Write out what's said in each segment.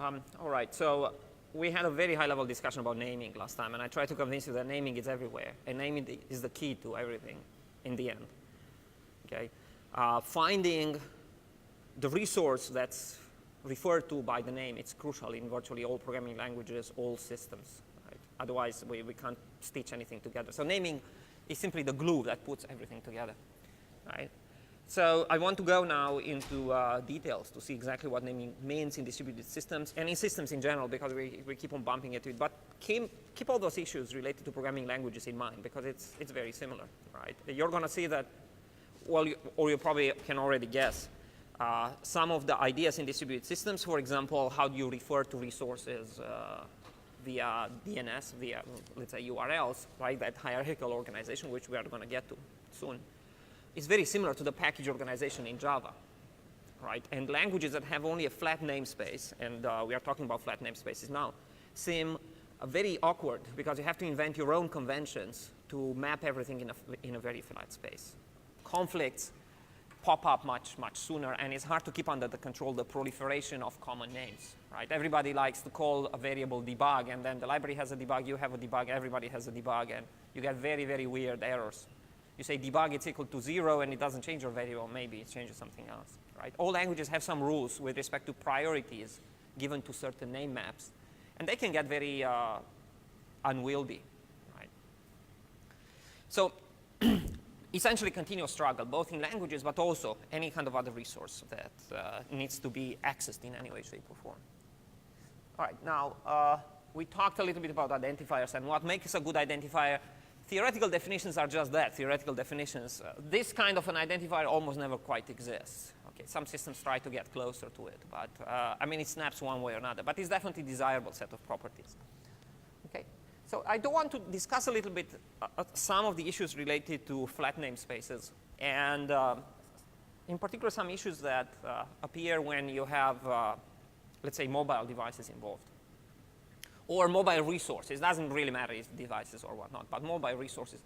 All right, so we had a very high-level discussion about naming last time, and I tried to convince you that naming is everywhere, and naming is the key to everything in the end. Okay, finding the resource that's referred to by the name, it's crucial in virtually all programming languages, all systems. Right? Otherwise, we can't stitch anything together. So naming is simply the glue that puts everything together. Right? So I want to go now into details to see exactly what naming means in distributed systems and in systems in general, because we keep on bumping into it. But keep all those issues related to programming languages in mind, because it's very similar. Right? You're going to see that, well, or you probably can already guess, some of the ideas in distributed systems, for example, how do you refer to resources via DNS, via, let's say, URLs, right? That hierarchical organization, which we are going to get to soon, is very similar to the package organization in Java, right? And languages that have only a flat namespace, and we are talking about flat namespaces now, seem very awkward because you have to invent your own conventions to map everything in a very flat space. Conflicts pop up much sooner, and it's hard to keep under the control the proliferation of common names, right? Everybody likes to call a variable debug, and then the library has a debug, you have a debug, everybody has a debug, and you get very, very weird errors. You say debug it's equal to 0, and it doesn't change your variable, maybe it changes something else, right? All languages have some rules with respect to priorities given to certain name maps, and they can get very unwieldy, right? So essentially continuous struggle, both in languages, but also any kind of other resource that needs to be accessed in any way, shape, or form. All right, now we talked a little bit about identifiers and what makes a good identifier. Theoretical definitions are just that, theoretical definitions. This kind of an identifier almost never quite exists. Okay, some systems try to get closer to it, but I mean, it snaps one way or another, but it's definitely a desirable set of properties. Okay. So I do want to discuss a little bit some of the issues related to flat namespaces, and in particular some issues that appear when you have, let's say, mobile devices involved, or mobile resources. It doesn't really matter if devices or whatnot, but mobile resources.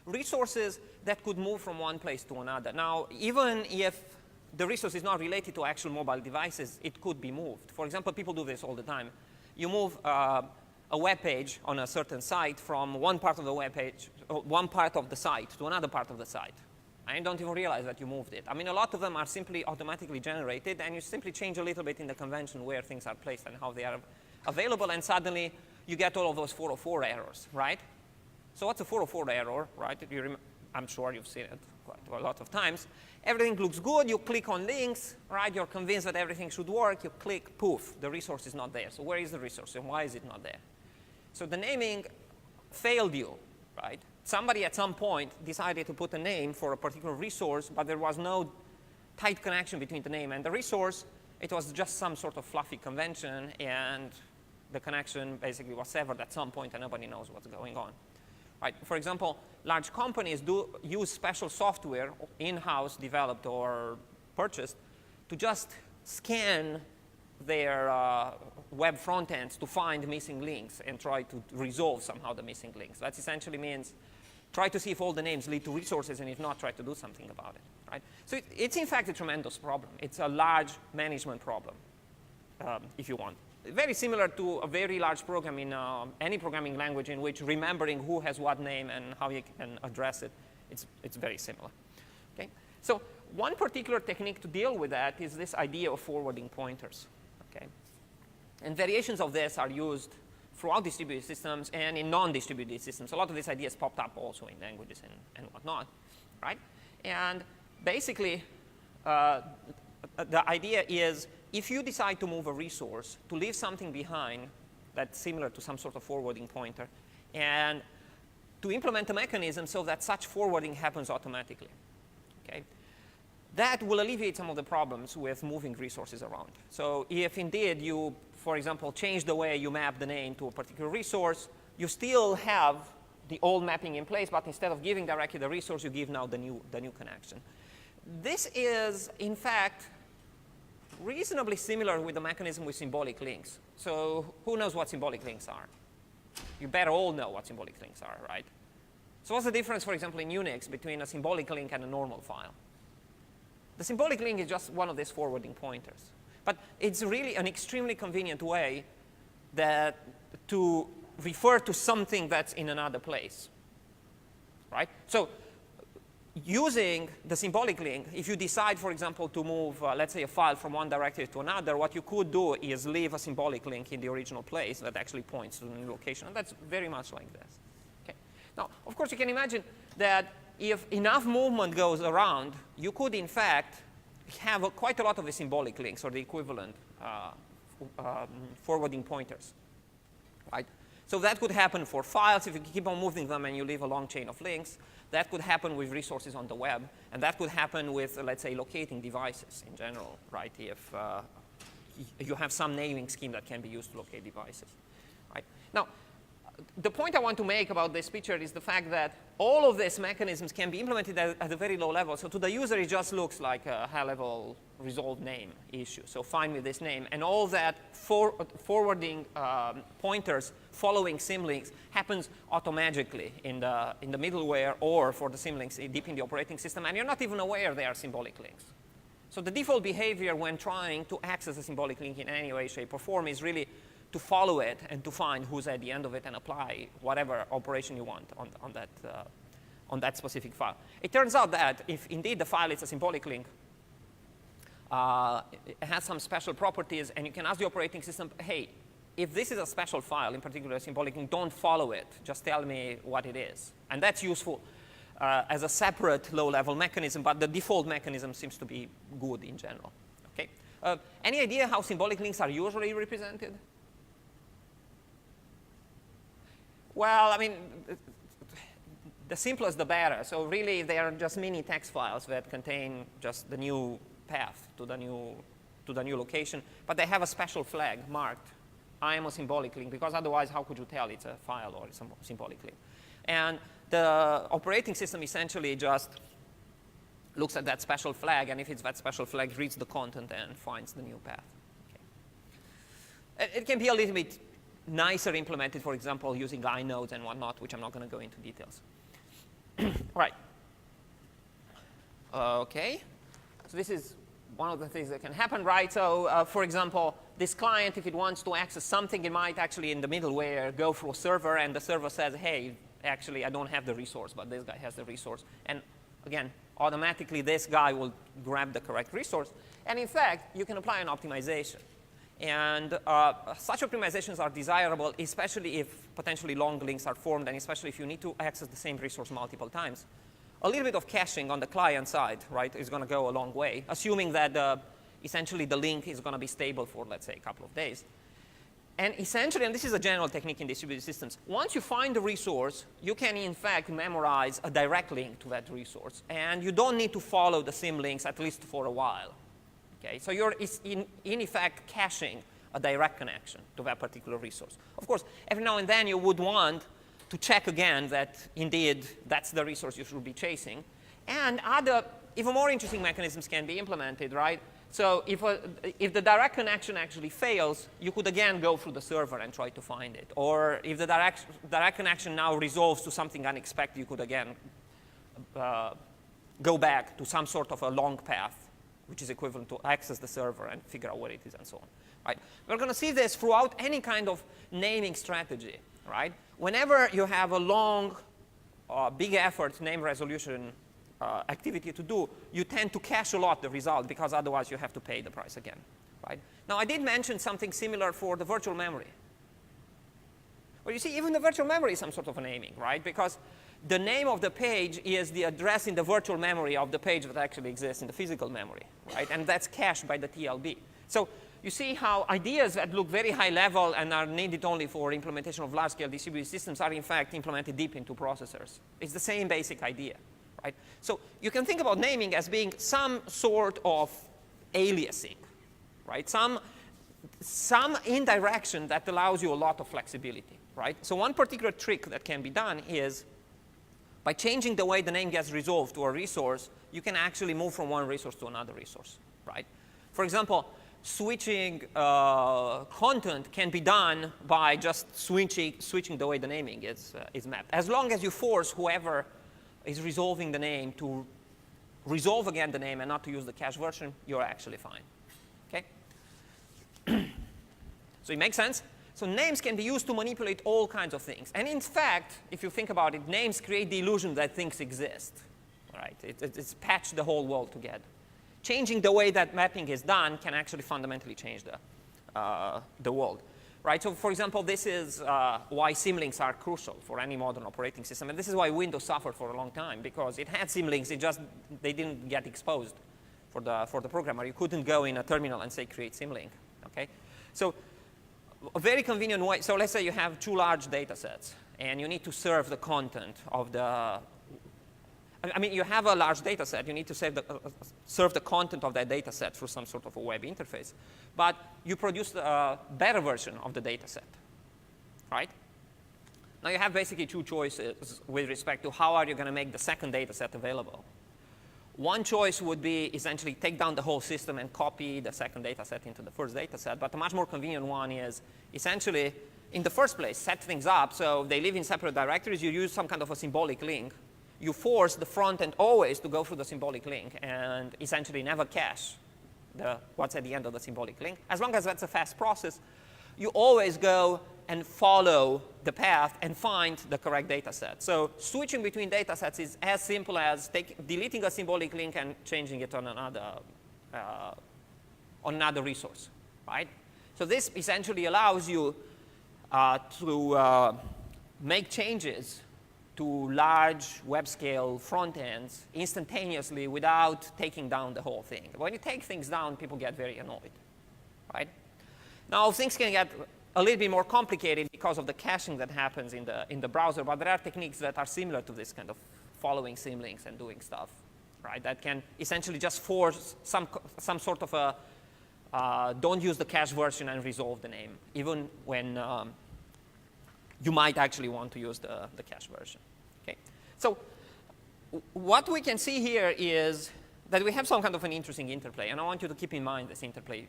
Resources that could move from one place to another. Now, even if the resource is not related to actual mobile devices, it could be moved. For example, people do this all the time. You move a web page on a certain site from one part of the web page, one part of the site to another part of the site. And you don't even realize that you moved it. I mean, a lot of them are simply automatically generated, and you simply change a little bit in the convention where things are placed and how they are available, and suddenly you get all of those 404 errors, right? So what's a 404 error, right? I'm sure you've seen it quite a lot of times. Everything looks good, you click on links, right? You're convinced that everything should work, you click, poof, the resource is not there. So where is the resource and why is it not there? So the naming failed you, right? Somebody at some point decided to put a name for a particular resource, but there was no tight connection between the name and the resource. It was just some sort of fluffy convention, and the connection basically was severed at some point, and nobody knows what's going on. Right? For example, large companies do use special software, in-house developed or purchased, to just scan their web front ends to find missing links and try to resolve somehow the missing links. That essentially means try to see if all the names lead to resources, and if not, try to do something about it. Right? So it's in fact a tremendous problem. It's a large management problem, if you want. Very similar to a very large program in any programming language in which remembering who has what name and how you can address it, it's very similar. Okay? So one particular technique to deal with that is this idea of forwarding pointers. Okay? And variations of this are used throughout distributed systems and in non-distributed systems. A lot of these ideas popped up also in languages and whatnot. Right? And basically, the idea is, if you decide to move a resource, to leave something behind that's similar to some sort of forwarding pointer, and to implement a mechanism so that such forwarding happens automatically. Okay? That will alleviate some of the problems with moving resources around. So if indeed you, for example, change the way you map the name to a particular resource, you still have the old mapping in place, but instead of giving directly the resource, you give now the new connection. This is, in fact, reasonably similar with the mechanism with symbolic links. So who knows what symbolic links are? You better all know what symbolic links are, right? So what's the difference, for example, in Unix between a symbolic link and a normal file? The symbolic link is just one of these forwarding pointers. But it's really an extremely convenient way to refer to something that's in another place, right? So using the symbolic link, if you decide, for example, to move, let's say, a file from one directory to another, what you could do is leave a symbolic link in the original place that actually points to the new location. And that's very much like this. Okay. Now, of course, you can imagine that if enough movement goes around, you could, in fact, have quite a lot of the symbolic links or the equivalent forwarding pointers, right? So that could happen for files if you keep on moving them and you leave a long chain of links. That could happen with resources on the web. And that could happen with, let's say, locating devices in general, right? If you have some naming scheme that can be used to locate devices, right? Now, the point I want to make about this picture is the fact that all of these mechanisms can be implemented at a very low level. So to the user, it just looks like a high-level resolved name issue. So find me this name. And all that forwarding pointers following symlinks happens automatically in the middleware or for the symlinks deep in the operating system. And you're not even aware they are symbolic links. So the default behavior when trying to access a symbolic link in any way, shape, or form is really to follow it and to find who's at the end of it and apply whatever operation you want on that specific file. It turns out that if indeed the file is a symbolic link, it has some special properties, and you can ask the operating system, hey, if this is a special file, in particular a symbolic link, don't follow it. Just tell me what it is. And that's useful as a separate low-level mechanism, but the default mechanism seems to be good in general. Okay? Any idea how symbolic links are usually represented? Well, I mean, the simplest the better. So really, they are just mini text files that contain just the new path to the new location, but they have a special flag marked, I am a symbolic link, because otherwise, how could you tell it's a file or it's a symbolic link? And the operating system essentially just looks at that special flag, and if it's that special flag, reads the content and finds the new path. Okay. It can be a little bit nicer implemented, for example, using inodes and whatnot, which I'm not going to go into details. All right. OK. So this is one of the things that can happen, right? So for example, this client, if it wants to access something, it might actually in the middleware go through a server, and the server says, hey, actually, I don't have the resource, but this guy has the resource. And again, automatically, this guy will grab the correct resource. And in fact, you can apply an optimization. And such optimizations are desirable, especially if potentially long links are formed, and especially if you need to access the same resource multiple times. A little bit of caching on the client side, right, is going to go a long way, assuming that essentially the link is going to be stable for, let's say, a couple of days. And essentially, and this is a general technique in distributed systems, once you find the resource, you can, in fact, memorize a direct link to that resource. And you don't need to follow the symlinks, at least for a while. Okay, so you're in effect caching a direct connection to that particular resource. Of course, every now and then you would want to check again that indeed that's the resource you should be chasing. And other even more interesting mechanisms can be implemented, right? So if the direct connection actually fails, you could again go through the server and try to find it. Or if the direct connection now resolves to something unexpected, you could again go back to some sort of a long path, which is equivalent to access the server and figure out what it is and so on. Right? We're going to see this throughout any kind of naming strategy. Right? Whenever you have a long, big effort name resolution activity to do, you tend to cache a lot the result, because otherwise you have to pay the price again. Right? Now, I did mention something similar for the virtual memory. Well, you see, even the virtual memory is some sort of a naming, right? Because the name of the page is the address in the virtual memory of the page that actually exists in the physical memory, right? And that's cached by the TLB. So you see how ideas that look very high level and are needed only for implementation of large-scale distributed systems are, in fact, implemented deep into processors. It's the same basic idea, right? So you can think about naming as being some sort of aliasing, right? Some indirection that allows you a lot of flexibility, right? So one particular trick that can be done is by changing the way the name gets resolved to a resource, you can actually move from one resource to another resource, right? For example, switching content can be done by just switching the way the naming is mapped. As long as you force whoever is resolving the name to resolve again the name and not to use the cache version, you're actually fine. Okay? So it makes sense? So names can be used to manipulate all kinds of things. And in fact, if you think about it, names create the illusion that things exist. Right? It's patched the whole world together. Changing the way that mapping is done can actually fundamentally change the world. Right? So for example, this is why symlinks are crucial for any modern operating system. And this is why Windows suffered for a long time, because it had symlinks, they didn't get exposed for the programmer. You couldn't go in a terminal and say create symlink. Okay? So a very convenient way, so let's say you have two large data sets and you need to serve the content of the, I mean, you have a large data set, you need to serve the content of that data set through some sort of a web interface. But you produce a better version of the data set, right? Now you have basically two choices with respect to how are you going to make the second data set available. One choice would be essentially take down the whole system and copy the second data set into the first data set. But the much more convenient one is essentially, in the first place, set things up so they live in separate directories. You use some kind of a symbolic link. You force the front end always to go through the symbolic link and essentially never cache what's at the end of the symbolic link. As long as that's a fast process, you always go and follow the path and find the correct data set. So switching between data sets is as simple as deleting a symbolic link and changing it on another resource, right? So this essentially allows you to make changes to large web-scale front ends instantaneously without taking down the whole thing. When you take things down, people get very annoyed, right? Now, things can get a little bit more complicated because of the caching that happens in the browser, but there are techniques that are similar to this kind of following symlinks and doing stuff, right? That can essentially just force some sort of a don't use the cache version and resolve the name, even when you might actually want to use the cache version. Okay, so what we can see here is that we have some kind of an interesting interplay, and I want you to keep in mind this interplay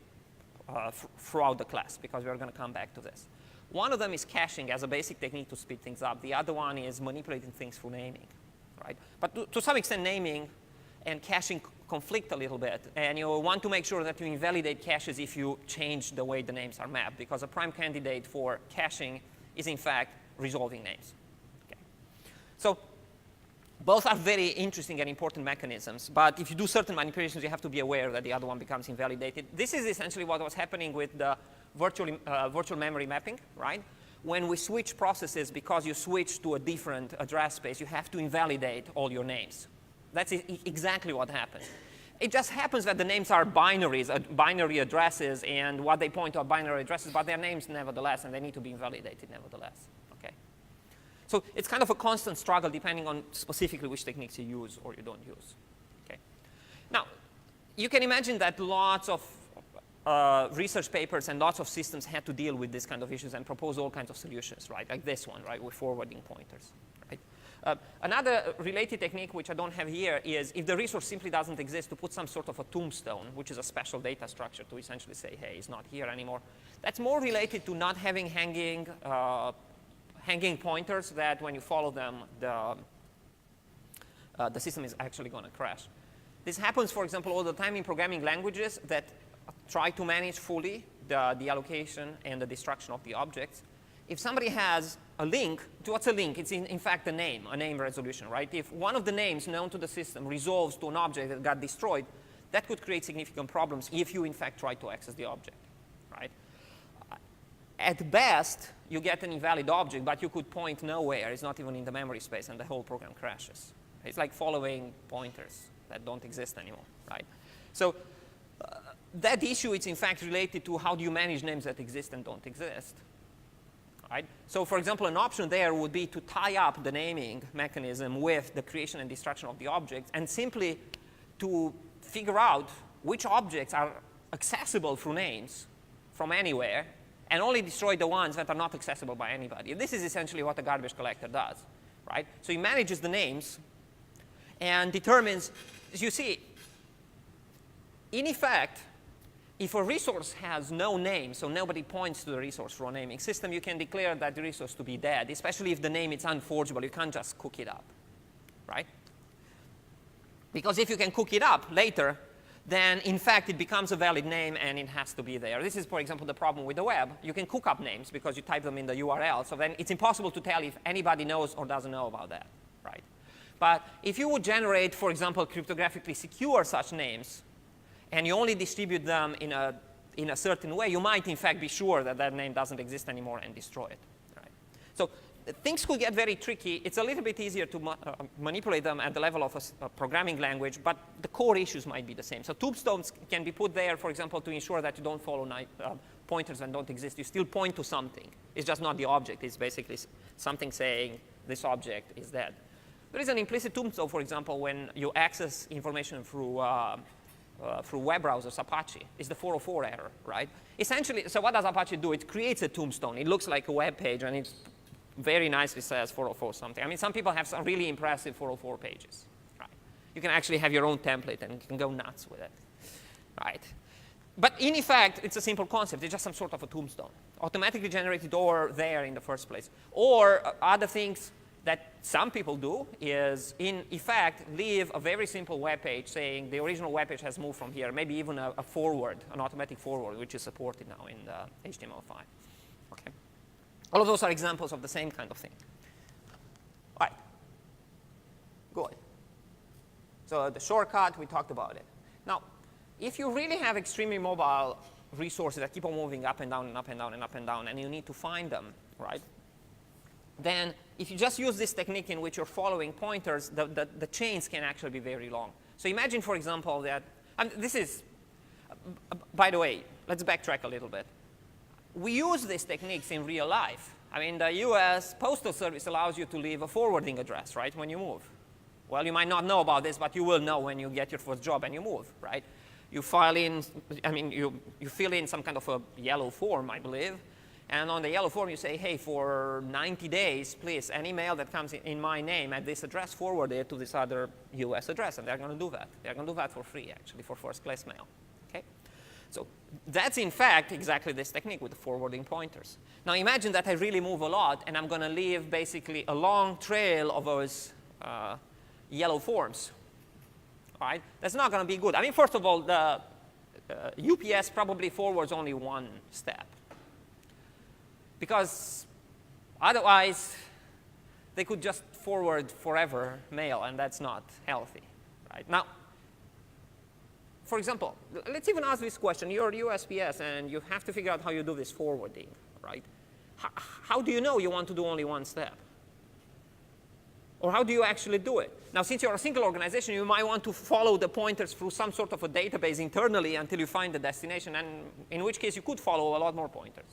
throughout the class, because we're going to come back to this. One of them is caching as a basic technique to speed things up. The other one is manipulating things through naming, right? But to some extent, naming and caching conflict a little bit, and you want to make sure that you invalidate caches if you change the way the names are mapped, because a prime candidate for caching is, in fact, resolving names. Okay. So both are very interesting and important mechanisms, but if you do certain manipulations, you have to be aware that the other one becomes invalidated. This is essentially what was happening with the virtual memory mapping, right? When we switch processes, because you switch to a different address space, you have to invalidate all your names. That's exactly what happens. It just happens that the names are binaries, binary addresses, and what they point to are binary addresses, but they're names nevertheless, and they need to be invalidated nevertheless. Okay? So it's kind of a constant struggle depending on specifically which techniques you use or you don't use. Okay? Now, you can imagine that lots of research papers and lots of systems had to deal with this kind of issues and propose all kinds of solutions, right? Like this one, right, with forwarding pointers. Right? Another related technique, which I don't have here, is if the resource simply doesn't exist, to put some sort of a tombstone, which is a special data structure to essentially say, hey, it's not here anymore. That's more related to not having hanging pointers that when you follow them, the system is actually going to crash. This happens, for example, all the time in programming languages that try to manage fully the allocation and the destruction of the objects. If somebody has a link, what's a link? It's in fact a name resolution, right? If one of the names known to the system resolves to an object that got destroyed, that could create significant problems if you in fact try to access the object, right? At best, you get an invalid object, but you could point nowhere. It's not even in the memory space, and the whole program crashes. It's like following pointers that don't exist anymore, right? So that issue is in fact related to how do you manage names that exist and don't exist. Right? So for example, an option there would be to tie up the naming mechanism with the creation and destruction of the objects, and simply to figure out which objects are accessible through names from anywhere, and only destroy the ones that are not accessible by anybody. This is essentially what a garbage collector does. Right? So he manages the names and determines, as you see, in effect, if a resource has no name, so nobody points to the resource for a naming system, you can declare that the resource to be dead, especially if the name is unforgeable. You can't just cook it up, right? Because if you can cook it up later, then in fact it becomes a valid name and it has to be there. This is, for example, the problem with the web. You can cook up names because you type them in the URL, so then it's impossible to tell if anybody knows or doesn't know about that, right? But if you would generate, for example, cryptographically secure such names, and you only distribute them in a certain way, you might in fact be sure that that name doesn't exist anymore and destroy it, right? So things could get very tricky. It's a little bit easier to manipulate them at the level of a programming language, but the core issues might be the same. So tombstones can be put there, for example, to ensure that you don't follow pointers that don't exist. You still point to something. It's just not the object. It's basically something saying this object is dead. There is an implicit tombstone, for example, when you access information through web browsers, Apache. It's the 404 error, right? Essentially, so what does Apache do? It creates a tombstone. It looks like a web page, and it's very nicely says 404 something. I mean, some people have some really impressive 404 pages, right? You can actually have your own template and you can go nuts with it, right? But in effect, it's a simple concept. It's just some sort of a tombstone, automatically generated over there in the first place. Or other things that some people do is, in effect, leave a very simple web page saying the original web page has moved from here, maybe even a forward, an automatic forward, which is supported now in the HTML5, okay? All of those are examples of the same kind of thing. All right, good. So the shortcut, we talked about it. Now, if you really have extremely mobile resources that keep on moving up and down and up and down and up and down, and you need to find them, right? Then if you just use this technique in which you're following pointers, the chains can actually be very long. So imagine, for example, that, and this is, by the way, let's backtrack a little bit. We use these techniques in real life. I mean, the US Postal Service allows you to leave a forwarding address, right, when you move. Well, you might not know about this, but you will know when you get your first job and you move, right? You file in, I mean, you fill in some kind of a yellow form, I believe. And on the yellow form, you say, hey, for 90 days, please, any mail that comes in my name at this address, forward it to this other US address. And they're going to do that. They're going to do that for free, actually, for first-class mail. Okay? So that's, in fact, exactly this technique with the forwarding pointers. Now, imagine that I really move a lot, and I'm going to leave basically a long trail of those yellow forms. All right? That's not going to be good. I mean, first of all, the UPS probably forwards only one step, because otherwise, they could just forward forever mail, and that's not healthy. Right? Now, for example, let's even ask this question. You're USPS, and you have to figure out how you do this forwarding, right? How do you know you want to do only one step? Or how do you actually do it? Now, since you're a single organization, you might want to follow the pointers through some sort of a database internally until you find the destination, and in which case you could follow a lot more pointers,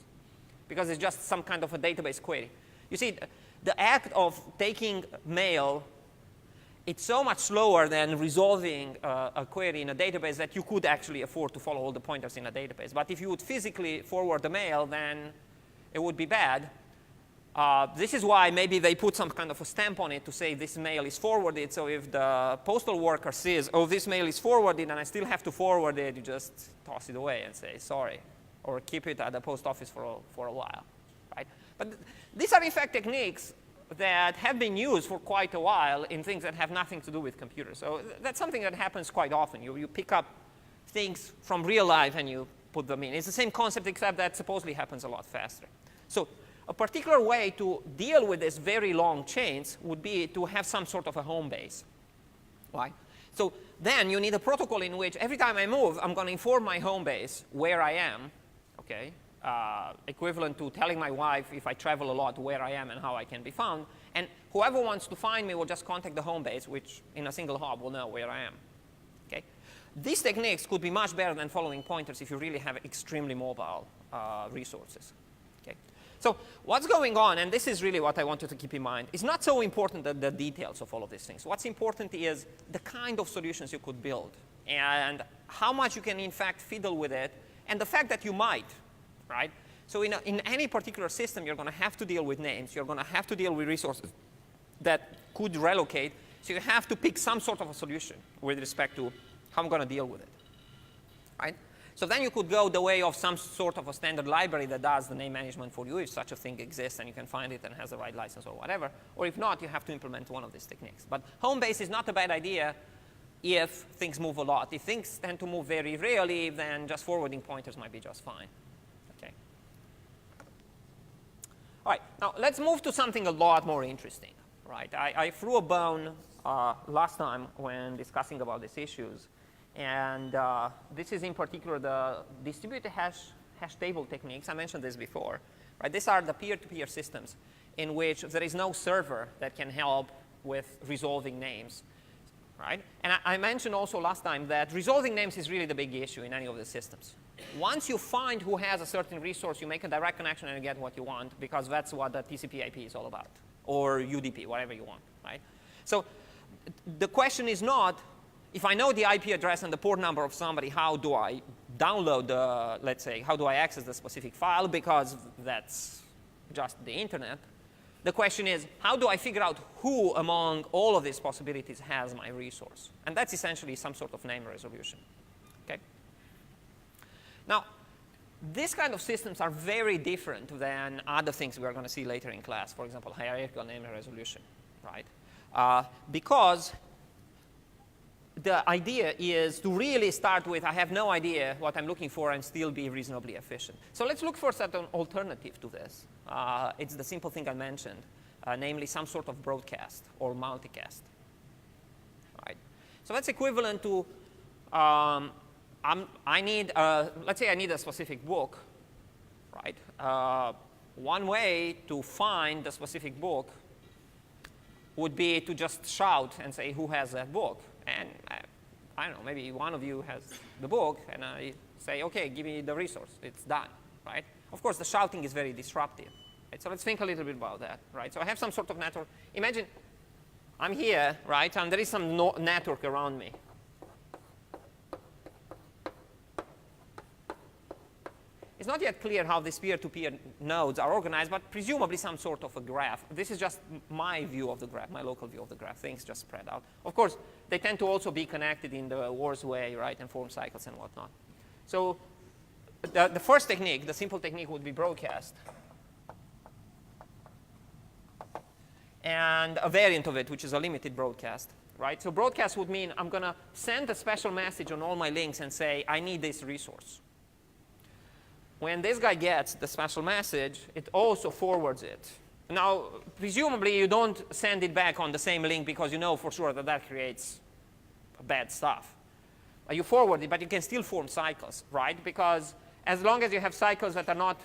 because it's just some kind of a database query. You see, the act of taking mail, it's so much slower than resolving a query in a database that you could actually afford to follow all the pointers in a database. But if you would physically forward the mail, then it would be bad. This is why maybe they put some kind of a stamp on it to say this mail is forwarded. So if the postal worker says, oh, this mail is forwarded and I still have to forward it, you just toss it away and say sorry, or keep it at the post office for a while, right? But these are, in fact, techniques that have been used for quite a while in things that have nothing to do with computers. So that's something that happens quite often. You pick up things from real life and you put them in. It's the same concept, except that supposedly happens a lot faster. So a particular way to deal with these very long chains would be to have some sort of a home base. Right? So then you need a protocol in which every time I move, I'm going to inform my home base where I am, okay? Equivalent to telling my wife if I travel a lot where I am and how I can be found. And whoever wants to find me will just contact the home base, which in a single hop will know where I am. Okay? These techniques could be much better than following pointers if you really have extremely mobile resources. Okay? So what's going on, and this is really what I wanted to keep in mind, it's not so important the details of all of these things. What's important is the kind of solutions you could build and how much you can, in fact, fiddle with it, and the fact that you might. Right? So in any particular system, you're going to have to deal with names. You're going to have to deal with resources that could relocate. So you have to pick some sort of a solution with respect to how I'm going to deal with it. Right? So then you could go the way of some sort of a standard library that does the name management for you, if such a thing exists and you can find it and has the right license or whatever. Or if not, you have to implement one of these techniques. But home base is not a bad idea if things move a lot. If things tend to move very rarely, then just forwarding pointers might be just fine. Okay. All right, now let's move to something a lot more interesting. Right, I threw a bone last time when discussing about these issues, and this is in particular the distributed hash table techniques. I mentioned this before. Right, these are the peer-to-peer systems in which there is no server that can help with resolving names. Right? And I mentioned also last time that resolving names is really the big issue in any of the systems. Once you find who has a certain resource, you make a direct connection and you get what you want, because that's what the TCP/IP is all about, or UDP, whatever you want. Right? So the question is not, if I know the IP address and the port number of somebody, how do I download the, let's say, how do I access the specific file, because that's just the internet. The question is, how do I figure out who among all of these possibilities has my resource? And that's essentially some sort of name resolution. Okay? Now, these kind of systems are very different than other things we're going to see later in class, for example, hierarchical name resolution, right? Because the idea is to really start with, I have no idea what I'm looking for and still be reasonably efficient. So let's look for an alternative to this. It's the simple thing I mentioned, namely some sort of broadcast or multicast. Right? So that's equivalent to, I need, let's say I need a specific book. Right? One way to find the specific book would be to just shout and say, who has that book? And I don't know, maybe one of you has the book, and I say, OK, give me the resource. It's done. Right? Of course, the shouting is very disruptive. Right? So let's think a little bit about that. Right? So I have some sort of network. Imagine I'm here, right, and there is some network around me. It's not yet clear how these peer-to-peer nodes are organized, but presumably some sort of a graph. This is just my view of the graph, my local view of the graph. Things just spread out. Of course, they tend to also be connected in the worst way, right, and form cycles and whatnot. So the first technique, the simple technique, would be broadcast. And a variant of it, which is a limited broadcast. Right? So broadcast would mean I'm going to send a special message on all my links and say, I need this resource. When this guy gets the special message, it also forwards it. Now, presumably, you don't send it back on the same link because you know for sure that that creates bad stuff. You forward it, but you can still form cycles, right? Because as long as you have cycles that are not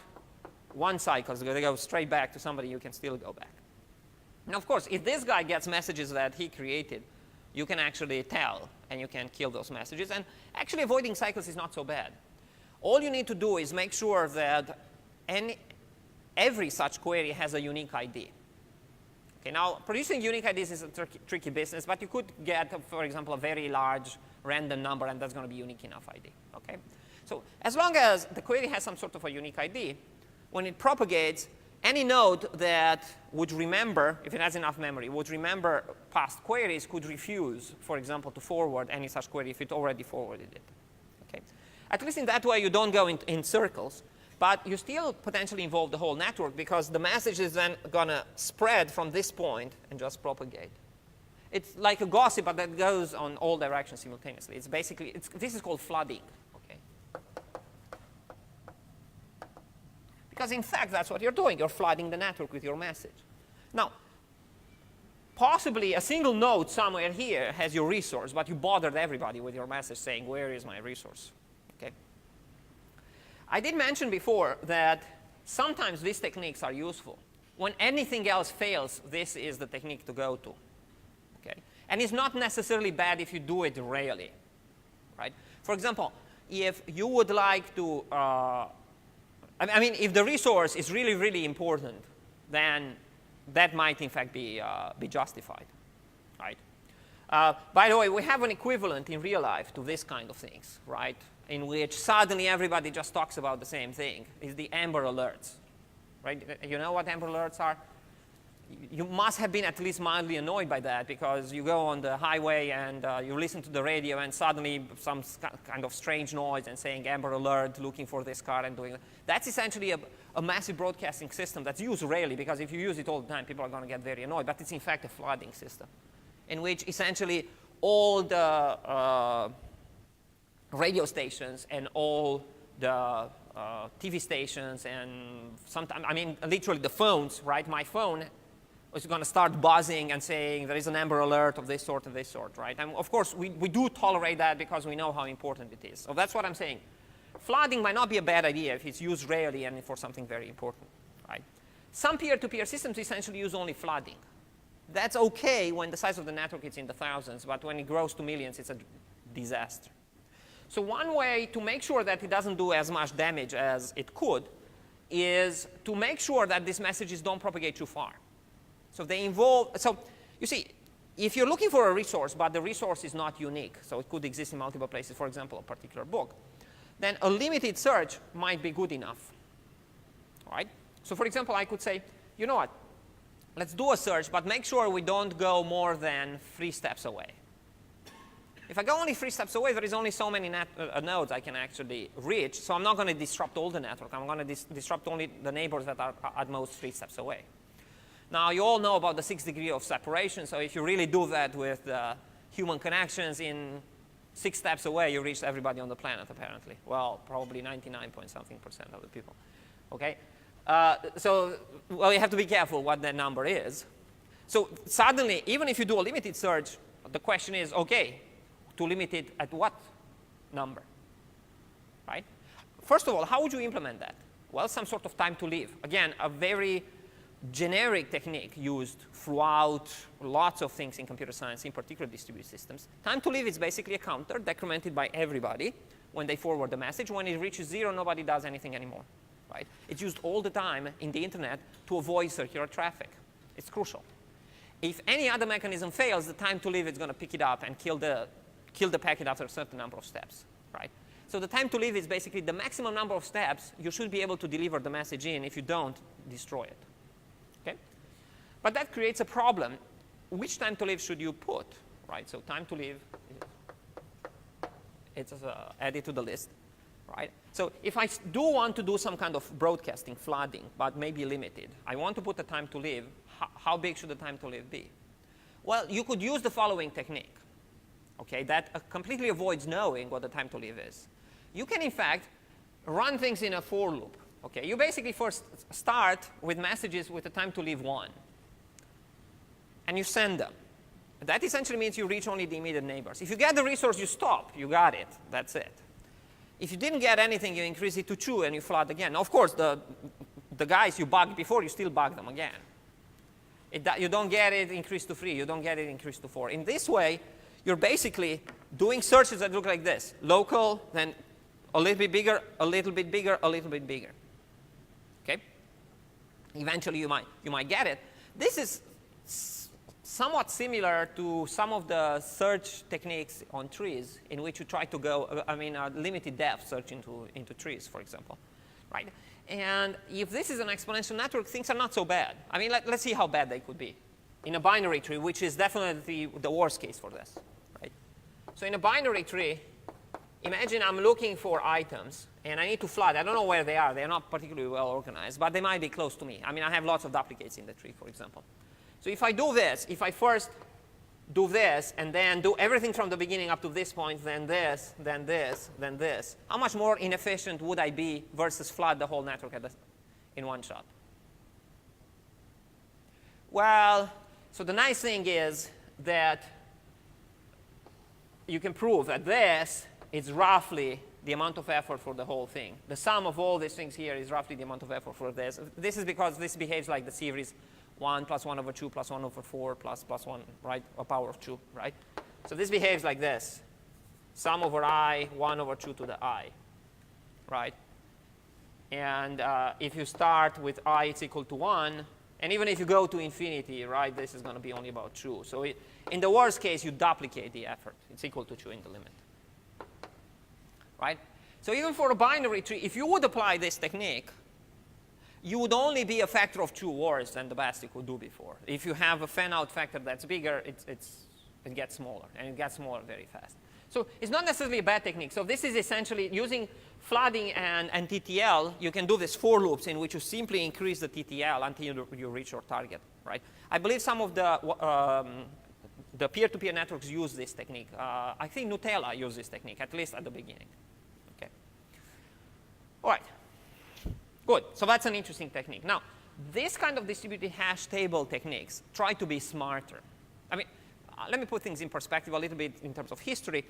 one cycles, they go straight back to somebody, you can still go back. Now, of course, if this guy gets messages that he created, you can actually tell, and you can kill those messages. And actually, avoiding cycles is not so bad. All you need to do is make sure that every such query has a unique ID. Okay, now, producing unique IDs is a tricky business, but you could get, for example, a very large random number, and that's going to be unique enough ID. Okay? So as long as the query has some sort of a unique ID, when it propagates, any node that would remember, if it has enough memory, would remember past queries could refuse, for example, to forward any such query if it already forwarded it. Okay? At least in that way, you don't go in circles, but you still potentially involve the whole network because the message is then going to spread from this point and just propagate. It's like a gossip, but that goes on all directions simultaneously. It's basically, this is called flooding. Okay? Because in fact, that's what you're doing. You're flooding the network with your message. Now, possibly a single node somewhere here has your resource, but you bothered everybody with your message saying, where is my resource? Okay? I did mention before that sometimes these techniques are useful. When anything else fails, this is the technique to go to. Okay? And it's not necessarily bad if you do it rarely. Right? For example, if you would like to, I mean, if the resource is really, really important, then that might, in fact, be justified. Right? By the way, we have an equivalent in real life to this kind of things, right? In which suddenly everybody just talks about the same thing, is the Amber Alerts. Right? You know what Amber Alerts are? You must have been at least mildly annoyed by that because you go on the highway and you listen to the radio and suddenly some kind of strange noise and saying Amber Alert, looking for this car and doing that. That's essentially a massive broadcasting system that's used rarely because if you use it all the time, people are going to get very annoyed. But it's in fact a flooding system in which essentially all the radio stations and all the TV stations, and sometimes, I mean, literally the phones, right? My phone is going to start buzzing and saying there is an Amber Alert of this sort, right? And of course, we do tolerate that because we know how important it is. So that's what I'm saying. Flooding might not be a bad idea if it's used rarely and for something very important, right? Some peer-to-peer systems essentially use only flooding. That's OK when the size of the network is in the thousands, but when it grows to millions, it's a disaster. So one way to make sure that it doesn't do as much damage as it could is to make sure that these messages don't propagate too far. So they involve, so you see, if you're looking for a resource, but the resource is not unique, so it could exist in multiple places, for example, a particular book, then a limited search might be good enough, all right? So for example, I could say, you know what, let's do a search, but make sure we don't go more than 3 steps away. If I go only 3 steps away, there is only so many nodes I can actually reach, so I'm not going to disrupt all the network. I'm going to disrupt only the neighbors that are at most 3 steps away. Now, you all know about the 6 degrees of separation, so if you really do that with human connections, in 6 steps away, you reach everybody on the planet, apparently. Well, probably 99-point-something% of the people, OK? So, well, you have to be careful what that number is. So suddenly, even if you do a limited search, the question is, OK, to limit it at what number, right? First of all, how would you implement that? Well, some sort of time to live. Again, a very generic technique used throughout lots of things in computer science, in particular distributed systems. Time to live is basically a counter decremented by everybody when they forward the message. When it reaches 0, nobody does anything anymore, right? It's used all the time in the internet to avoid circular traffic. It's crucial. If any other mechanism fails, the time to live is going to pick it up and kill the packet after a certain number of steps, right? So the time to live is basically the maximum number of steps you should be able to deliver the message in. If you don't, destroy it, okay? But that creates a problem. Which time to live should you put, right? So time to live, it's added to the list, right? So if I do want to do some kind of broadcasting, flooding, but maybe limited, I want to put the time to live. How big should the time to live be? Well, you could use the following technique. Okay, that completely avoids knowing what the time to live is. You can, in fact, run things in a for loop. Okay, you basically first start with messages with a time to live 1. And you send them. That essentially means you reach only the immediate neighbors. If you get the resource, you stop. You got it. That's it. If you didn't get anything, you increase it to 2 and you flood again. Now, of course, the guys you bugged before, you still bug them again. You don't get it, increase to 3. You don't get it, increase to 4. In this way, you're basically doing searches that look like this. Local, then a little bit bigger, a little bit bigger, a little bit bigger. Okay? Eventually, you might get it. This is somewhat similar to some of the search techniques on trees in which you try to go, limited depth search into trees, for example, right? And if this is an exponential network, things are not so bad. I mean, let's see how bad they could be. In a binary tree, which is definitely the worst case for this, right? So in a binary tree, imagine I'm looking for items, and I need to flood. I don't know where they are. They're not particularly well organized, but they might be close to me. I mean, I have lots of duplicates in the tree, for example. So if I do this, if I first do this, and then do everything from the beginning up to this point, then this, then this, then this, how much more inefficient would I be versus flood the whole network in one shot? Well, so the nice thing is that you can prove that this is roughly the amount of effort for the whole thing. The sum of all these things here is roughly the amount of effort for this. This is because this behaves like the series 1 plus 1 over 2 plus 1 over 4 plus 1, right? A power of 2, right? So this behaves like this. Sum over I, 1 over 2 to the I, right? And if you start with I, it's equal to 1. And even if you go to infinity, right, this is going to be only about 2. So in the worst case, you duplicate the effort. It's equal to 2 in the limit, right? So even for a binary tree, if you would apply this technique, you would only be a factor of 2 worse than the best you could do before. If you have a fan-out factor that's bigger, it gets smaller, and it gets smaller very fast. So it's not necessarily a bad technique. So this is essentially using flooding and TTL. You can do this for loops in which you simply increase the TTL until you reach your target, right? I believe some of the the peer-to-peer networks use this technique. I think Nutella used this technique, at least at the beginning. Okay. All right. Good. So that's an interesting technique. Now, this kind of distributed hash table techniques try to be smarter. I mean, let me put things in perspective a little bit in terms of history.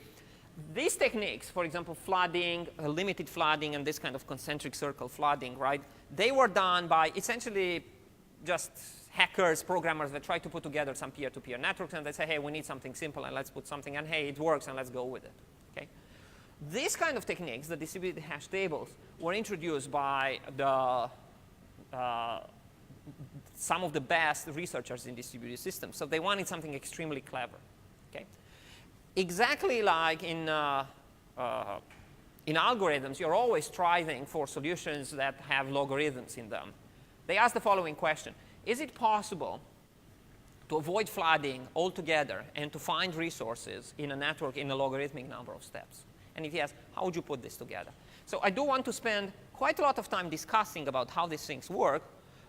These techniques, for example, flooding, limited flooding, and this kind of concentric circle flooding, right? They were done by essentially just hackers, programmers that try to put together some peer-to-peer networks, and they say, hey, we need something simple, and let's put something, and hey, it works, and let's go with it. Okay? These kind of techniques, the distributed hash tables, were introduced by some of the best researchers in distributed systems. So they wanted something extremely clever. Okay? Exactly like in algorithms, you're always striving for solutions that have logarithms in them. They ask the following question. Is it possible to avoid flooding altogether and to find resources in a network in a logarithmic number of steps? And if yes, how would you put this together? So I do want to spend quite a lot of time discussing about how these things work.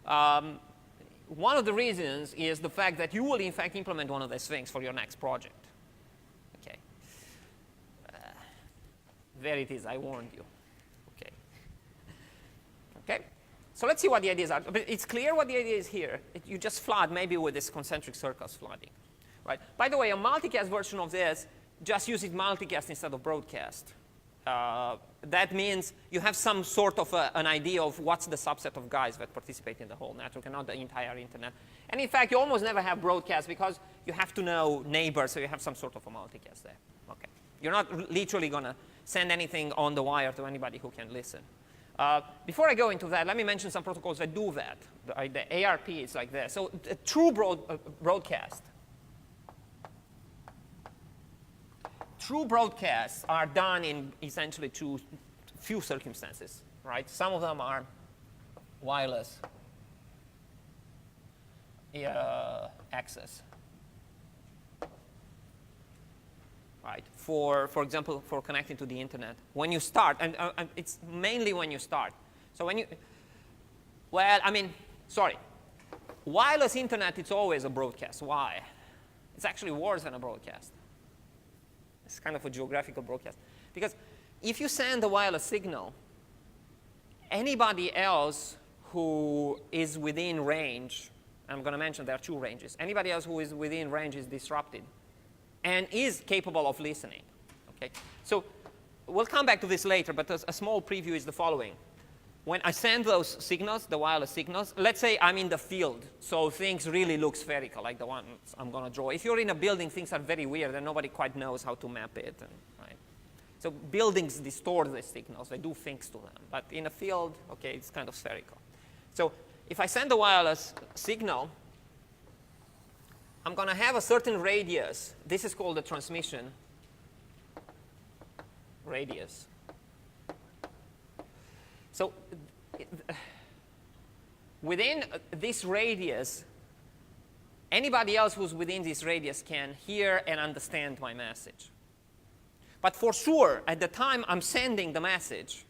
One of the reasons is the fact that you will, in fact, implement one of these things for your next project. Okay. There it is. I warned you. Okay. Okay. So let's see what the ideas are. But it's clear what the idea is here. You just flood maybe with this concentric circles flooding. Right? By the way, a multicast version of this just uses multicast instead of broadcast. That means you have some sort of an idea of what's the subset of guys that participate in the whole network and not the entire internet. And in fact, you almost never have broadcast because you have to know neighbors, so you have some sort of a multicast there. Okay. You're not literally going to send anything on the wire to anybody who can listen. Before I go into that, let me mention some protocols that do that. The ARP is like this. So a true broadcast. True broadcasts are done in essentially few circumstances, right? Some of them are wireless access, right? For example, for connecting to the internet. When you start, and it's mainly when you start. So when you, well, I mean, sorry. Wireless internet, it's always a broadcast. Why? It's actually worse than a broadcast. It's kind of a geographical broadcast. Because if you send a wireless signal, anybody else who is within range, I'm going to mention there are two ranges, anybody else who is within range is disrupted and is capable of listening. Okay? So we'll come back to this later, but a small preview is the following. When I send those signals, the wireless signals, let's say I'm in the field, so things really look spherical, like the one I'm going to draw. If you're in a building, things are very weird, and nobody quite knows how to map it. Right? So buildings distort the signals. They do things to them. But in a field, OK, it's kind of spherical. So if I send a wireless signal, I'm going to have a certain radius. This is called the transmission radius. So within this radius, anybody else who's within this radius can hear and understand my message. But for sure, at the time I'm sending the message,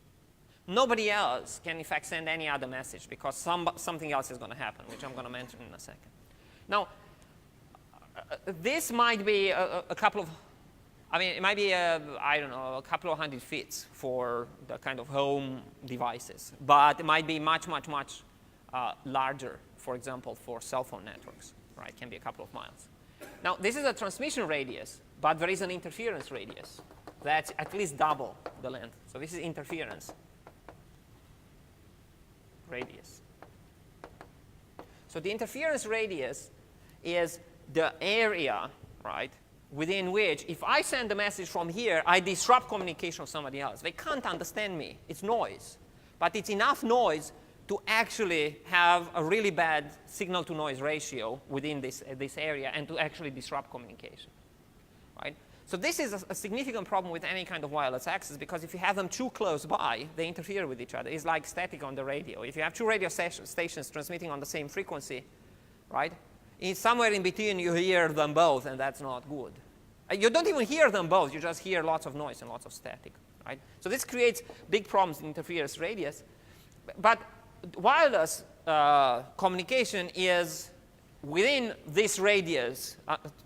nobody else can, in fact, send any other message because something else is going to happen, which I'm going to mention in a second. Now, this might be a couple of, I mean, it might be, I don't know, a couple of hundred feet for the kind of home devices. But it might be much, much, much larger, for example, for cell phone networks. Right? It can be a couple of miles. Now, this is a transmission radius, but there is an interference radius. That's at least double the length. So this is interference radius. So the interference radius is the area, right, within which, if I send a message from here, I disrupt communication of somebody else. They can't understand me. It's noise. But it's enough noise to actually have a really bad signal-to-noise ratio within this area and to actually disrupt communication. Right? So this is a significant problem with any kind of wireless access, because if you have them too close by, they interfere with each other. It's like static on the radio. If you have two radio stations transmitting on the same frequency, right? Somewhere in between, you hear them both, and that's not good. You don't even hear them both. You just hear lots of noise and lots of static. Right? So this creates big problems in interference radius. But wireless communication is within this radius,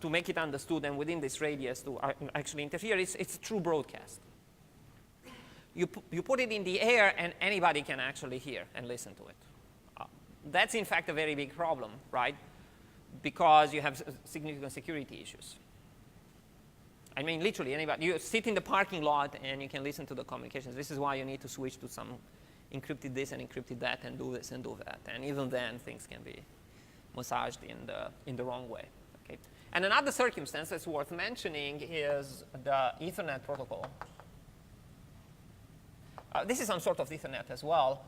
to make it understood, and within this radius to actually interfere, it's a true broadcast. You put it in the air, and anybody can actually hear and listen to it. That's, in fact, a very big problem, right? Because you have significant security issues. I mean, literally, anybody. You sit in the parking lot, and you can listen to the communications. This is why you need to switch to some encrypted this and encrypted that, and do this and do that. And even then, things can be massaged in the wrong way. Okay? And another circumstance that's worth mentioning is the Ethernet protocol. This is some sort of Ethernet as well,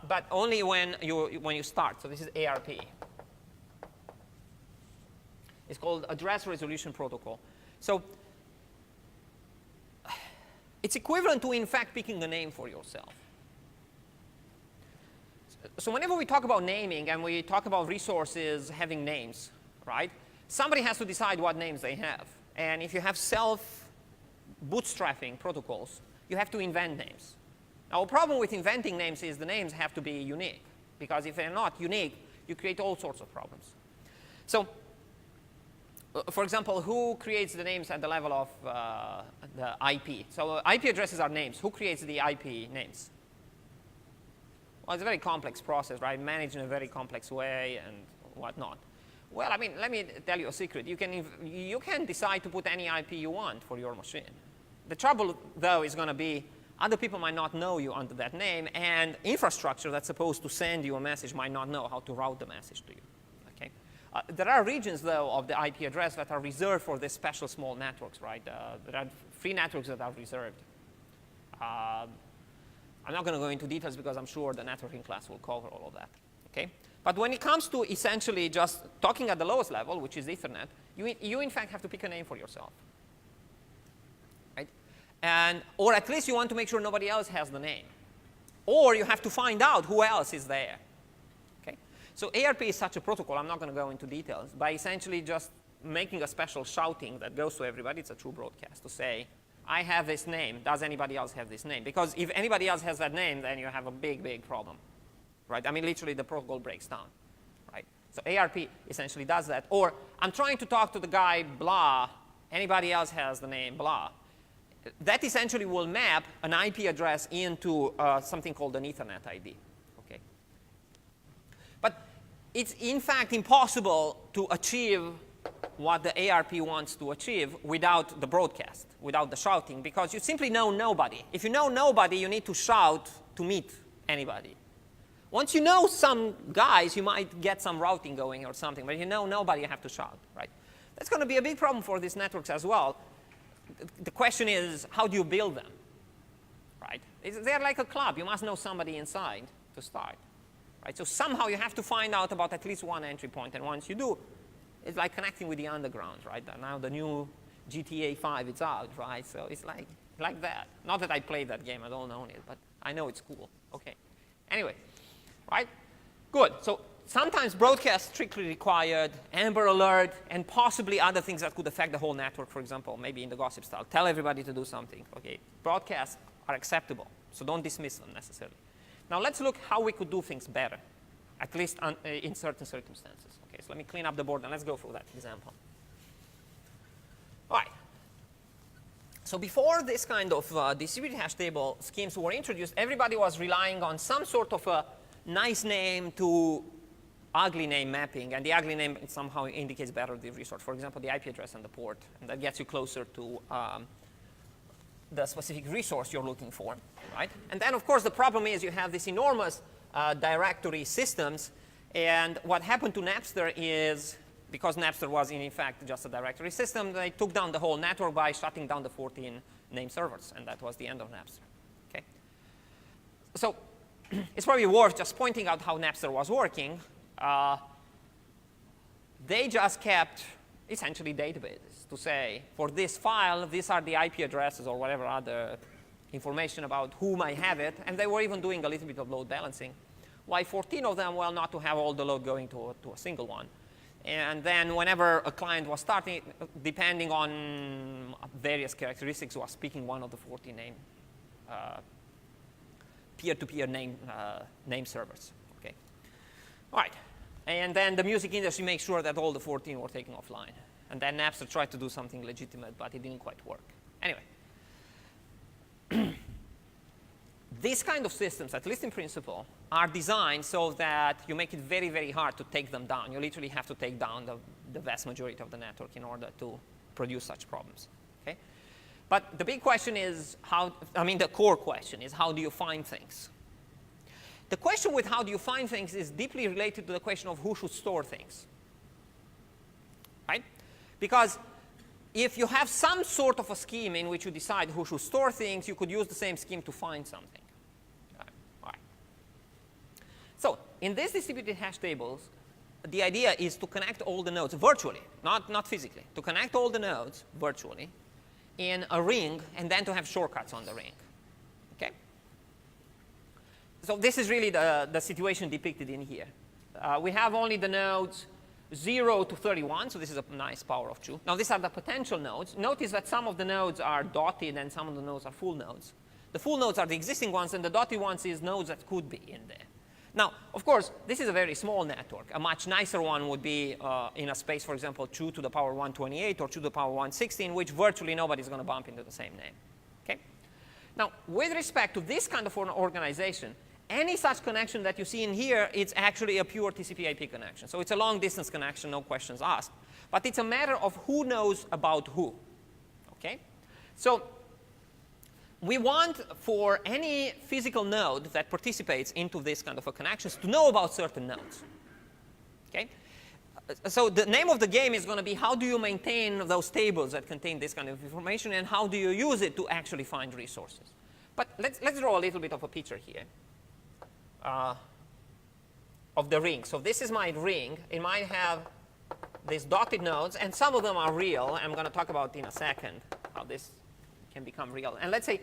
but only when you start. So this is ARP. It's called Address Resolution Protocol. So it's equivalent to, in fact, picking a name for yourself. So whenever we talk about naming and we talk about resources having names, right, somebody has to decide what names they have. And if you have self-bootstrapping protocols, you have to invent names. Now, the problem with inventing names is the names have to be unique, because if they're not unique, you create all sorts of problems. So, for example, who creates the names at the level of the IP? So IP addresses are names. Who creates the IP names? Well, it's a very complex process, right? Managed in a very complex way and whatnot. Well, I mean, let me tell you a secret. You can decide to put any IP you want for your machine. The trouble, though, is going to be other people might not know you under that name, and infrastructure that's supposed to send you a message might not know how to route the message to you. Okay? There are regions, though, of the IP address that are reserved for these special small networks, right? There are free networks that are reserved. I'm not going to go into details because I'm sure the networking class will cover all of that. Okay? But when it comes to essentially just talking at the lowest level, which is Ethernet, you in fact have to pick a name for yourself. Or at least you want to make sure nobody else has the name. Or you have to find out who else is there. Okay? So ARP is such a protocol. I'm not going to go into details. By essentially just making a special shouting that goes to everybody, it's a true broadcast to say, I have this name. Does anybody else have this name? Because if anybody else has that name, then you have a big, big problem. Right? I mean, literally, the protocol breaks down. Right? So ARP essentially does that. Or I'm trying to talk to the guy, blah. Anybody else has the name, blah. That essentially will map an IP address into something called an Ethernet ID. Okay? But it's, in fact, impossible to achieve what the ARP wants to achieve without the broadcast, without the shouting, because you simply know nobody. If you know nobody, you need to shout to meet anybody. Once you know some guys, you might get some routing going or something, but if you know nobody, you have to shout, right? That's going to be a big problem for these networks as well. The question is, how do you build them, right? They're like a club. You must know somebody inside to start, right? So somehow you have to find out about at least one entry point, and once you do, it's like connecting with the underground, right? Now the new GTA 5 is out, right? So it's like that. Not that I played that game, I don't own it, but I know it's cool. Okay. Anyway, right? Good. So sometimes broadcast strictly required, Amber Alert, and possibly other things that could affect the whole network, for example, maybe in the gossip style. Tell everybody to do something. Okay. Broadcasts are acceptable, so don't dismiss them necessarily. Now let's look how we could do things better, at least in certain circumstances. Okay, so let me clean up the board and let's go through that example. All right. So before this kind of distributed hash table schemes were introduced, everybody was relying on some sort of a nice name to ugly name mapping, and the ugly name somehow indicates better the resource. For example, the IP address and the port, and that gets you closer to the specific resource you're looking for, right? And then, of course, the problem is you have this enormous directory systems, and what happened to Napster is, because Napster was in fact just a directory system, they took down the whole network by shutting down the 14 name servers, and that was the end of Napster. Okay? So it's probably worth just pointing out how Napster was working. They just kept essentially databases to say, for this file, these are the IP addresses or whatever other information about who might have it, and they were even doing a little bit of load balancing. Why 14 of them? Well, not to have all the load going to a single one. And then whenever a client was starting, depending on various characteristics, was picking one of the 14 name peer-to-peer name servers. Okay. All right. And then the music industry makes sure that all the 14 were taken offline. And then Napster tried to do something legitimate, but it didn't quite work. Anyway. These kind of systems, at least in principle, are designed so that you make it very, very hard to take them down. You literally have to take down the vast majority of the network in order to produce such problems. Okay? But the big question is the core question is how do you find things? The question with how do you find things is deeply related to the question of who should store things. Right? Because if you have some sort of a scheme in which you decide who should store things, you could use the same scheme to find something. All right. So in these distributed hash tables, the idea is to connect all the nodes virtually, not physically, to connect all the nodes virtually in a ring and then to have shortcuts on the ring. Okay? So this is really the situation depicted in here. We have only the nodes 0 to 31, so this is a nice power of 2. Now, these are the potential nodes. Notice that some of the nodes are dotted and some of the nodes are full nodes. The full nodes are the existing ones, and the dotted ones is nodes that could be in there. Now, of course, this is a very small network. A much nicer one would be in a space, for example, 2 to the power 128 or 2 to the power 116, which virtually nobody's going to bump into the same name. Okay? Now, with respect to this kind of an organization, any such connection that you see in here, it's actually a pure TCP/IP connection. So it's a long-distance connection, no questions asked. But it's a matter of who knows about who. Okay? So we want for any physical node that participates into this kind of a connections to know about certain nodes. Okay? So the name of the game is going to be how do you maintain those tables that contain this kind of information, and how do you use it to actually find resources. But let's draw a little bit of a picture here. Of the ring. So this is my ring. It might have these dotted nodes, and some of them are real. I'm going to talk about in a second how this can become real. And let's say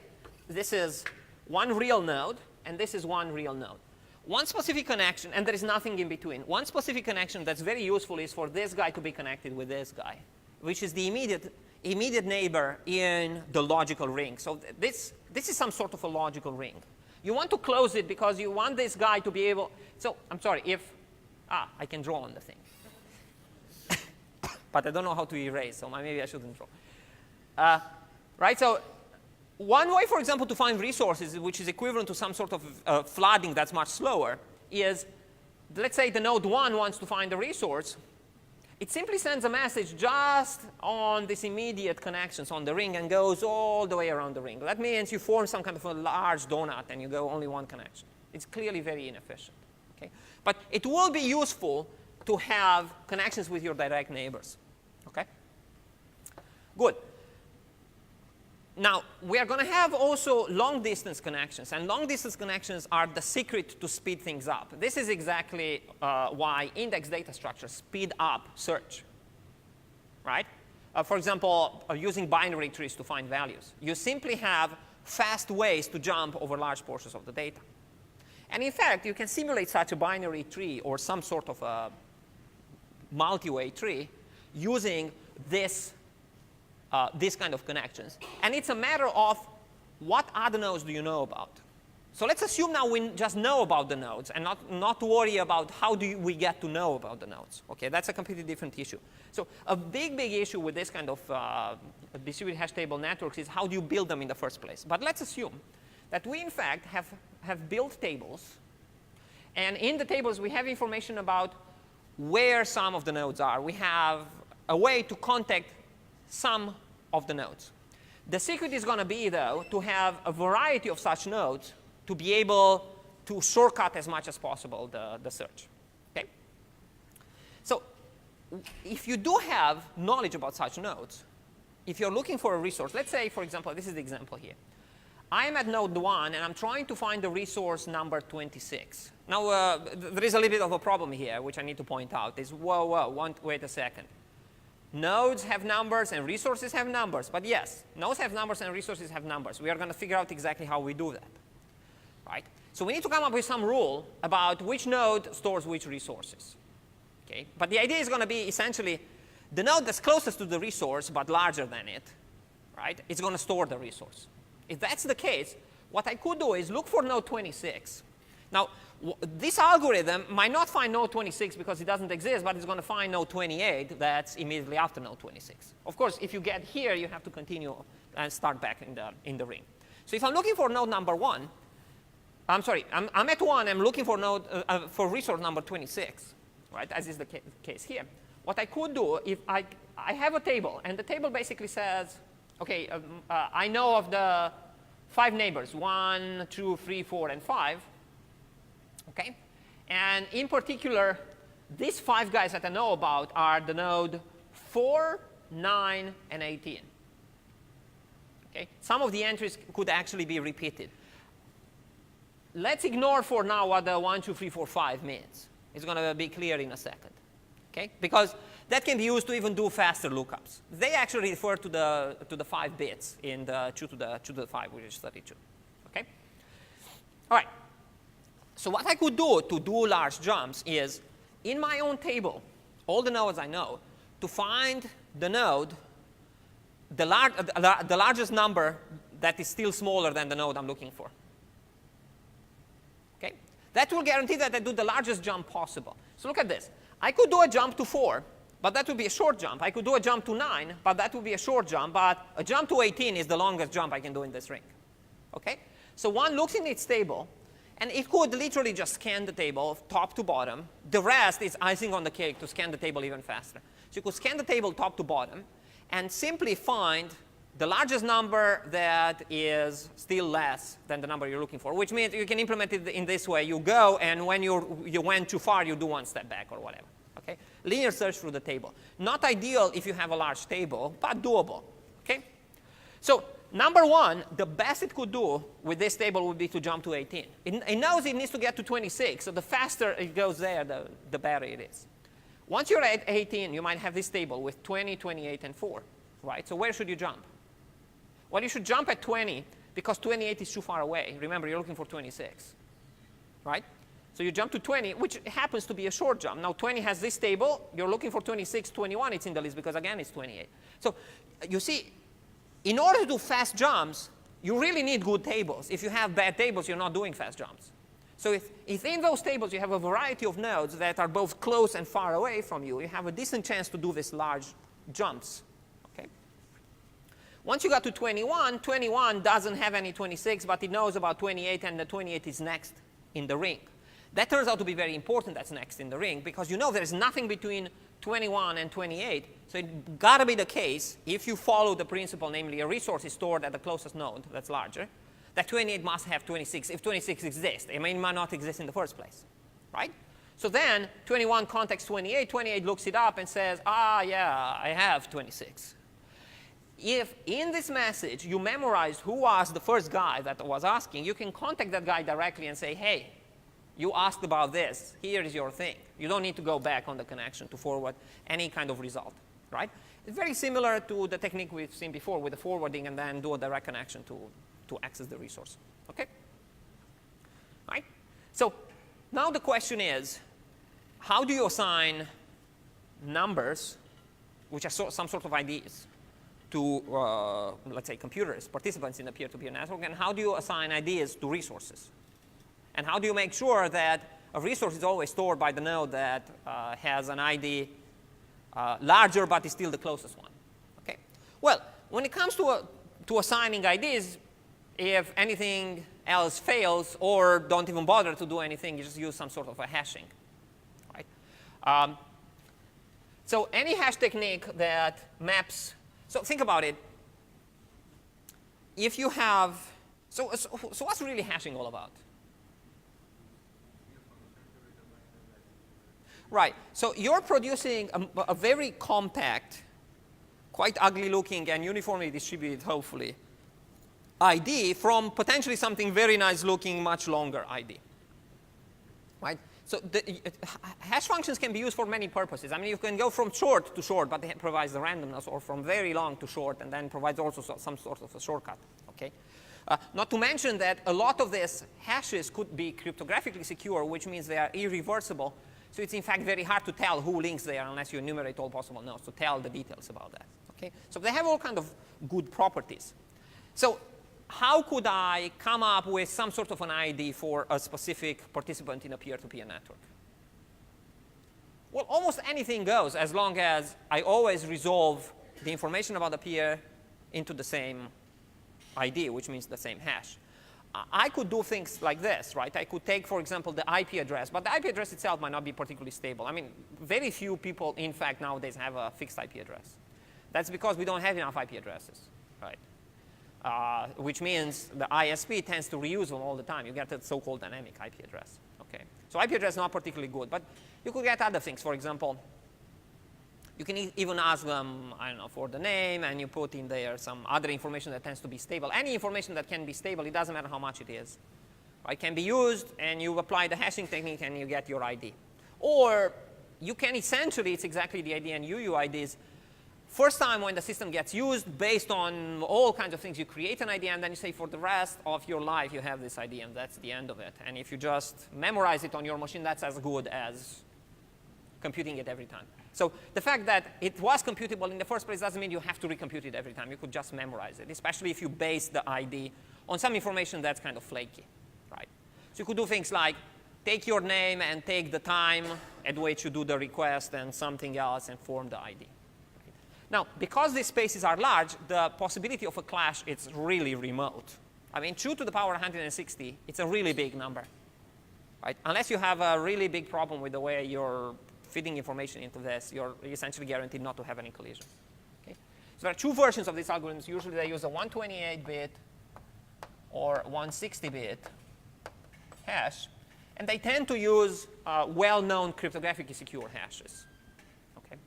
this is one real node, and this is one real node. One specific connection, and there is nothing in between. One specific connection that's very useful is for this guy to be connected with this guy, which is the immediate neighbor in the logical ring. So this is some sort of a logical ring. You want to close it because you want this guy to be able. So I'm sorry, I can draw on the thing. But I don't know how to erase, so maybe I shouldn't draw. Right, so one way, for example, to find resources, which is equivalent to some sort of flooding that's much slower, is, let's say the node 1 wants to find a resource. It simply sends a message just on these immediate connections on the ring and goes all the way around the ring. That means you form some kind of a large donut and you go only one connection. It's clearly very inefficient. Okay? But it will be useful to have connections with your direct neighbors. Okay? Good. Now, we are going to have also long-distance connections. And long-distance connections are the secret to speed things up. This is exactly why index data structures speed up search. Right? For example, using binary trees to find values. You simply have fast ways to jump over large portions of the data. And in fact, you can simulate such a binary tree or some sort of a multi-way tree using this kind of connections. And it's a matter of what other nodes do you know about. So let's assume now we just know about the nodes and not worry about how do we get to know about the nodes. Okay, that's a completely different issue. So a big issue with this kind of distributed hash table networks is how do you build them in the first place. But let's assume that we, in fact, have built tables. And in the tables, we have information about where some of the nodes are. We have a way to contact some of the nodes. The secret is going to be, though, to have a variety of such nodes to be able to shortcut as much as possible the search. Okay? So if you do have knowledge about such nodes, if you're looking for a resource, let's say, for example, this is the example here. I am at node 1, and I'm trying to find the resource number 26. Now, there is a little bit of a problem here, which I need to point out. Is, wait a second. Nodes have numbers and resources have numbers. But yes, nodes have numbers and resources have numbers. We are going to figure out exactly how we do that. Right? So we need to come up with some rule about which node stores which resources. Okay? But the idea is going to be essentially the node that's closest to the resource but larger than it, right, is going to store the resource. If that's the case, what I could do is look for node 26. Now, this algorithm might not find node 26 because it doesn't exist, but it's going to find node 28 that's immediately after node 26. Of course, if you get here, you have to continue and start back in the ring. So if I'm looking for node number 1, I'm sorry, I'm at 1, I'm looking for node for resource number 26, right, as is the case here. What I could do, if I have a table, and the table basically says, OK, I know of the 5 neighbors, 1, 2, 3, 4, and 5. OK? And in particular, these 5 guys that I know about are the node 4, 9, and 18. OK? Some of the entries could actually be repeated. Let's ignore for now what the 1, 2, 3, 4, 5 means. It's going to be clear in a second. Okay? Because that can be used to even do faster lookups. They actually refer to the 5 bits in the 2 to the 5, which is 32. Okay? All right. So what I could do to do large jumps is, in my own table, all the nodes I know, to find the node, the largest number that is still smaller than the node I'm looking for. Okay? That will guarantee that I do the largest jump possible. So look at this. I could do a jump to 4, but that would be a short jump. I could do a jump to 9, but that would be a short jump. But a jump to 18 is the longest jump I can do in this ring. Okay? So one looks in its table, and it could literally just scan the table top to bottom. The rest is icing on the cake to scan the table even faster. So you could scan the table top to bottom and simply find the largest number that is still less than the number you're looking for, which means you can implement it in this way. You go, and when you went too far, you do one step back or whatever. Okay? Linear search through the table. Not ideal if you have a large table, but doable. Okay? So number 1, the best it could do with this table would be to jump to 18. It knows it needs to get to 26, so the faster it goes there, the better it is. Once you're at 18, you might have this table with 20, 28, and 4. Right? So where should you jump? Well, you should jump at 20 because 28 is too far away. Remember, you're looking for 26. Right? So you jump to 20, which happens to be a short jump. Now 20 has this table. You're looking for 26, 21. It's in the list because, again, it's 28. So you see, in order to do fast jumps, you really need good tables. If you have bad tables, you're not doing fast jumps. So if in those tables you have a variety of nodes that are both close and far away from you, you have a decent chance to do these large jumps. Once you got to 21, 21 doesn't have any 26, but it knows about 28, and the 28 is next in the ring. That turns out to be very important that's next in the ring, because you know there's nothing between 21 and 28. So it's got to be the case, if you follow the principle, namely a resource is stored at the closest node that's larger, that 28 must have 26 if 26 exists. I mean, it might not exist in the first place. Right? So then 21 contacts 28. 28 looks it up and says, yeah, I have 26. If in this message you memorize who was the first guy that was asking, you can contact that guy directly and say, hey, you asked about this. Here is your thing. You don't need to go back on the connection to forward any kind of result. Right? It's very similar to the technique we've seen before with the forwarding and then do a direct connection to access the resource. Okay? Right? So now the question is, how do you assign numbers, which are some sort of IDs, to, let's say, computers, participants in a peer-to-peer network, and how do you assign IDs to resources? And how do you make sure that a resource is always stored by the node that has an ID larger but is still the closest one? Okay. Well, when it comes to assigning IDs, if anything else fails or don't even bother to do anything, you just use some sort of a hashing. Right? So any hash technique that maps. So think about it. If you have, so what's really hashing all about? Right. So you're producing a very compact, quite ugly looking and uniformly distributed, hopefully, ID from potentially something very nice looking, much longer ID. Right? So hash functions can be used for many purposes. I mean, you can go from short to short, but it provides the randomness, or from very long to short, and then provides also some sort of a shortcut. Okay? Not to mention that a lot of these hashes could be cryptographically secure, which means they are irreversible. So it's, in fact, very hard to tell who links they are unless you enumerate all possible nodes to tell the details about that. Okay? So they have all kinds of good properties. So how could I come up with some sort of an ID for a specific participant in a peer-to-peer network? Well, almost anything goes as long as I always resolve the information about the peer into the same ID, which means the same hash. I could do things like this, right? I could take, for example, the IP address, but the IP address itself might not be particularly stable. I mean, very few people, in fact, nowadays have a fixed IP address. That's because we don't have enough IP addresses, right? Which means the ISP tends to reuse them all the time. You get a so-called dynamic IP address, okay? So IP address is not particularly good, but you could get other things. For example, you can even ask them, I don't know, for the name, and you put in there some other information that tends to be stable. Any information that can be stable, it doesn't matter how much it is. It can be used, and you apply the hashing technique, and you get your ID. Or you can essentially, it's exactly the idea in UUIDs, first time when the system gets used, based on all kinds of things, you create an ID, and then you say for the rest of your life you have this ID, and that's the end of it. And if you just memorize it on your machine, that's as good as computing it every time. So the fact that it was computable in the first place doesn't mean you have to recompute it every time. You could just memorize it, especially if you base the ID on some information that's kind of flaky, right? So you could do things like take your name and take the time at which you do the request and something else and form the ID. Right? Now, because these spaces are large, the possibility of a clash is really remote. I mean, 2 to the power 160, it's a really big number, right? Unless you have a really big problem with the way you're feeding information into this, you're essentially guaranteed not to have any collision. Okay? So there are two versions of these algorithms. Usually they use a 128-bit or 160-bit hash, and they tend to use well-known cryptographically secure hashes. Okay?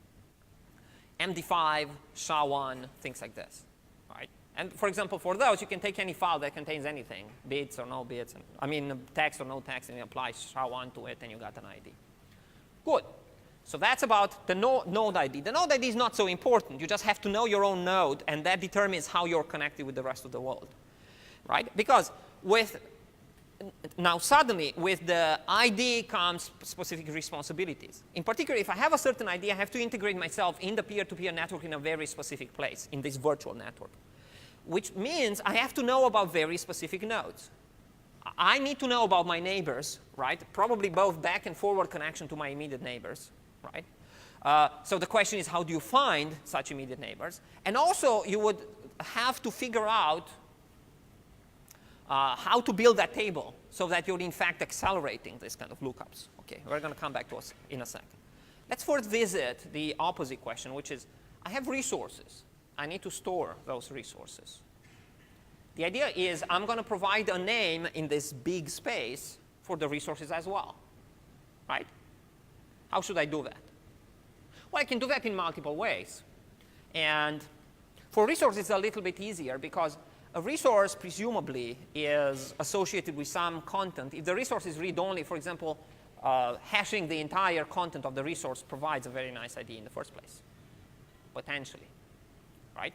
MD5, SHA-1, things like this. Right? And for example, for those, you can take any file that contains anything, bits or no bits, and, I mean text or no text, and you apply SHA-1 to it, and you got an ID. Good. So that's about the node ID. The node ID is not so important. You just have to know your own node, and that determines how you're connected with the rest of the world, right? Because now suddenly, with the ID comes specific responsibilities. In particular, if I have a certain ID, I have to integrate myself in the peer-to-peer network in a very specific place, in this virtual network, which means I have to know about very specific nodes. I need to know about my neighbors, right? Probably both back and forward connection to my immediate neighbors, right? So the question is, how do you find such immediate neighbors? And also, you would have to figure out how to build that table so that you're, in fact, accelerating this kind of lookups. Okay, we're going to come back to us in a second. Let's first visit the opposite question, which is, I have resources. I need to store those resources. The idea is I'm going to provide a name in this big space for the resources as well, right? How should I do that? Well, I can do that in multiple ways. And for resources, it's a little bit easier because a resource presumably is associated with some content. If the resource is read-only, for example, hashing the entire content of the resource provides a very nice ID in the first place, potentially, right?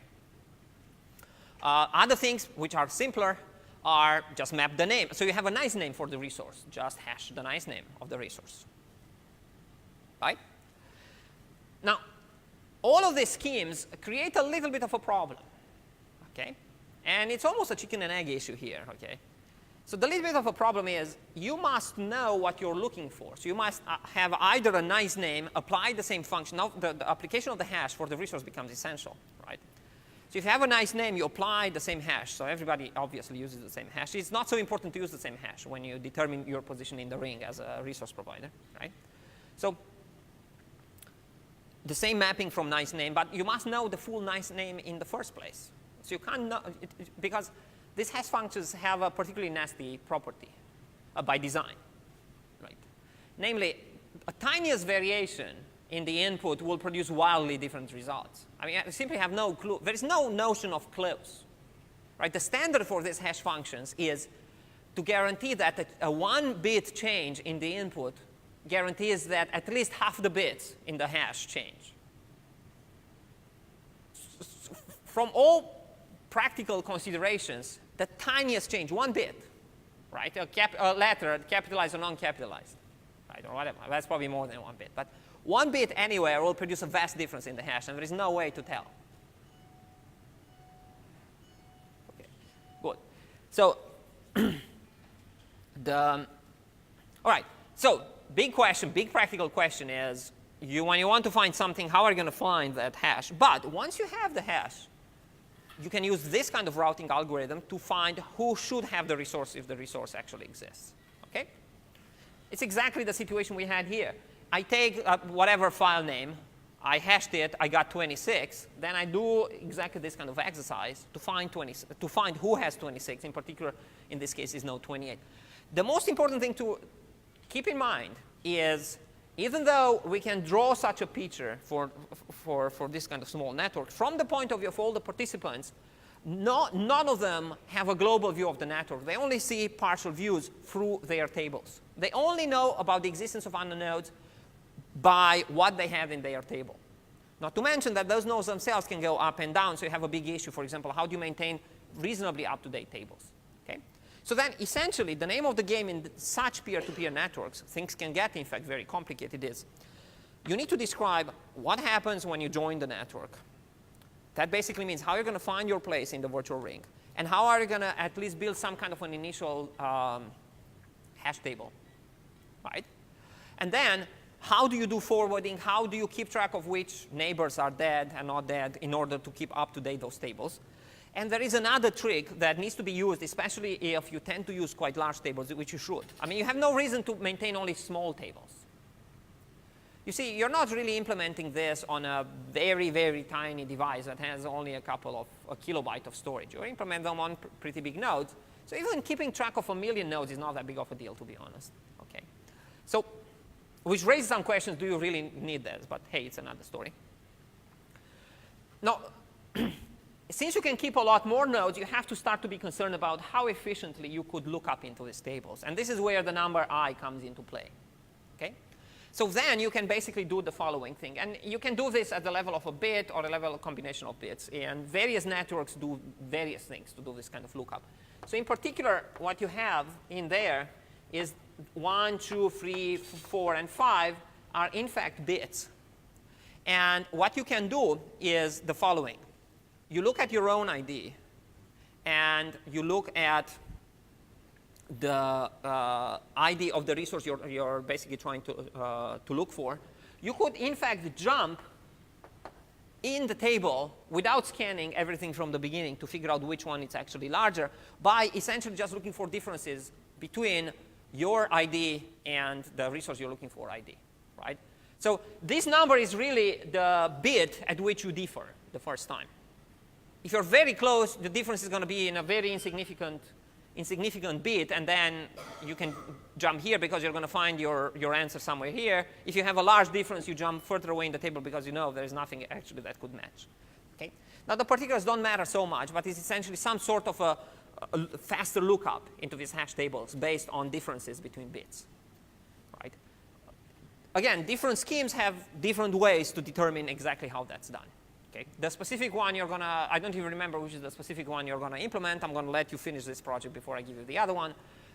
Other things which are simpler are just map the name. So you have a nice name for the resource. Just hash the nice name of the resource, right? Now, all of these schemes create a little bit of a problem, okay? And it's almost a chicken and egg issue here, okay? So the little bit of a problem is you must know what you're looking for. So you must have either a nice name, apply the same function. Now, the application of the hash for the resource becomes essential, right? So if you have a nice name, you apply the same hash. So everybody obviously uses the same hash. It's not so important to use the same hash when you determine your position in the ring as a resource provider, right? So the same mapping from nice name, but you must know the full nice name in the first place. So you can't know, because these hash functions have a particularly nasty property by design, right? Namely, a tiniest variation in the input will produce wildly different results. I mean, I simply have no clue. There is no notion of clues, right? The standard for these hash functions is to guarantee that a 1-bit change in the input guarantees that at least half the bits in the hash change. From all practical considerations, the tiniest change, 1 bit, right? A letter, capitalized or non-capitalized, right? Or whatever. That's probably more than 1 bit. But 1 bit anywhere will produce a vast difference in the hash, and there is no way to tell. Okay, good. So all right, so big question, big practical question is, when you want to find something, how are you going to find that hash? But once you have the hash, you can use this kind of routing algorithm to find who should have the resource if the resource actually exists. Okay? It's exactly the situation we had here. I take whatever file name, I hashed it, I got 26. Then I do exactly this kind of exercise to find who has 26. In particular, in this case, is node 28. The most important thing to keep in mind is, even though we can draw such a picture for this kind of small network, from the point of view of all the participants, none of them have a global view of the network. They only see partial views through their tables. They only know about the existence of unknown nodes by what they have in their table. Not to mention that those nodes themselves can go up and down, so you have a big issue. For example, how do you maintain reasonably up-to-date tables? Okay? So then, essentially, the name of the game in such peer-to-peer networks, things can get, in fact, very complicated, is you need to describe what happens when you join the network. That basically means how you're going to find your place in the virtual ring, and how are you going to at least build some kind of an initial hash table, right? And then, how do you do forwarding? How do you keep track of which neighbors are dead and not dead in order to keep up to date those tables? And there is another trick that needs to be used, especially if you tend to use quite large tables, which you should. I mean, you have no reason to maintain only small tables. You see, you're not really implementing this on a very, very tiny device that has only a kilobyte of storage. You implement them on pretty big nodes. So even keeping track of 1 million nodes is not that big of a deal, to be honest. Okay. So, which raises some questions, do you really need this? But hey, it's another story. Now, since you can keep a lot more nodes, you have to start to be concerned about how efficiently you could look up into these tables. And this is where the number I comes into play. Okay? So then you can basically do the following thing. And you can do this at the level of a bit or a level of combination of bits. And various networks do various things to do this kind of lookup. So in particular, what you have in there is 1, 2, 3, 4, and 5 are in fact bits. And what you can do is the following. You look at your own ID, and you look at the ID of the resource you're basically trying to look for. You could, in fact, jump in the table without scanning everything from the beginning to figure out which one is actually larger by essentially just looking for differences between your ID and the resource you're looking for ID, right? So this number is really the bit at which you differ the first time. If you're very close, the difference is going to be in a very insignificant bit, and then you can jump here because you're going to find your answer somewhere here. If you have a large difference, you jump further away in the table because you know there's nothing actually that could match. Okay? Now, the particulars don't matter so much, but it's essentially some sort of a faster lookup into these hash tables based on differences between bits. Right? Again, different schemes have different ways to determine exactly how that's done. Okay. The specific one you're going to, I don't even remember which is the specific one you're going to implement. I'm going to let you finish this project before I give you the other one.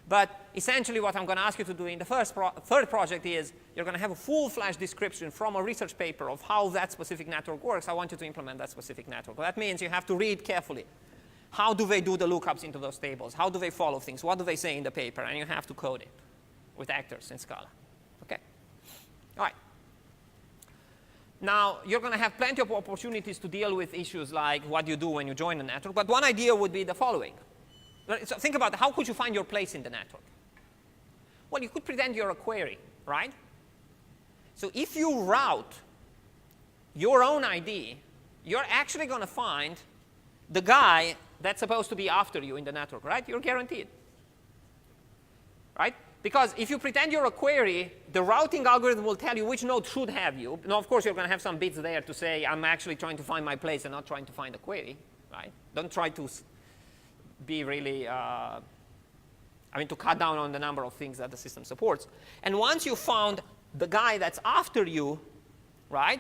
But essentially what I'm going to ask you to do in the third project is you're going to have a full-fledged description from a research paper of how that specific network works. I want you to implement that specific network. That means you have to read carefully. How do they do the lookups into those tables? How do they follow things? What do they say in the paper? And you have to code it with actors in Scala. Okay? All right. Now, you're going to have plenty of opportunities to deal with issues like what you do when you join a network. But one idea would be the following. So think about how could you find your place in the network? Well, you could pretend you're a query, right? So if you route your own ID, you're actually going to find the guy that's supposed to be after you in the network, right? You're guaranteed. Right? Because if you pretend you're a query, the routing algorithm will tell you which node should have you. Now, of course, you're going to have some bits there to say, I'm actually trying to find my place and not trying to find a query. Right? Don't try to be really, to cut down on the number of things that the system supports. And once you found the guy that's after you, right,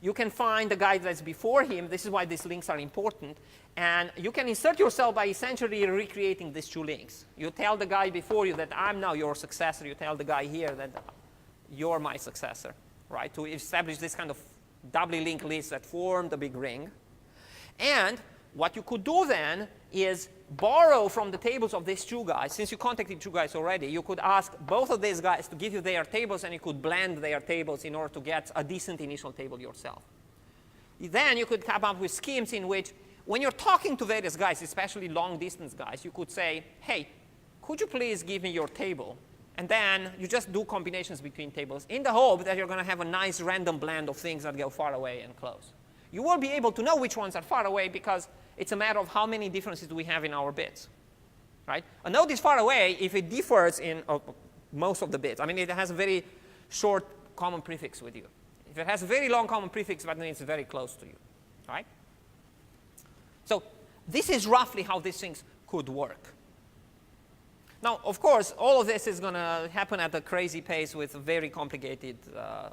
you can find the guy that's before him. This is why these links are important. And you can insert yourself by essentially recreating these two links. You tell the guy before you that I'm now your successor. You tell the guy here that you're my successor, right, to establish this kind of doubly linked list that form the big ring. And what you could do then is borrow from the tables of these two guys. Since you contacted two guys already, you could ask both of these guys to give you their tables, and you could blend their tables in order to get a decent initial table yourself. Then you could come up with schemes in which, when you're talking to various guys, especially long-distance guys, you could say, hey, could you please give me your table? And then you just do combinations between tables in the hope that you're going to have a nice random blend of things that go far away and close. You will be able to know which ones are far away because it's a matter of how many differences do we have in our bits. Right? A node is far away if it differs in most of the bits. I mean, it has a very short common prefix with you. If it has a very long common prefix, that means it's very close to you. Right? So this is roughly how these things could work. Now, of course, all of this is going to happen at a crazy pace with a very complicated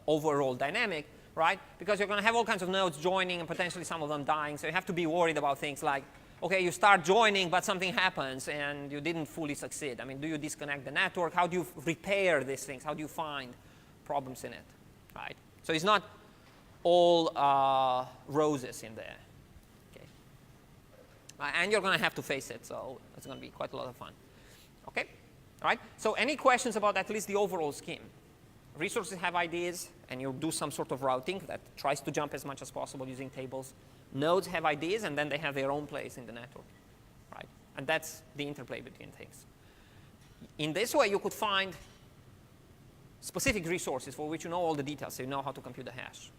overall dynamic, right? Because you're going to have all kinds of nodes joining and potentially some of them dying. So you have to be worried about things like, OK, you start joining, but something happens, and you didn't fully succeed. I mean, do you disconnect the network? How do you repair these things? How do you find problems in it, right? So it's not all roses in there. Okay. And you're going to have to face it, so it's going to be quite a lot of fun. Okay, all right. So any questions about at least the overall scheme? Resources have IDs, and you do some sort of routing that tries to jump as much as possible using tables. Nodes have IDs, and then they have their own place in the network, right? And that's the interplay between things. In this way, you could find specific resources for which you know all the details, so you know how to compute the hash.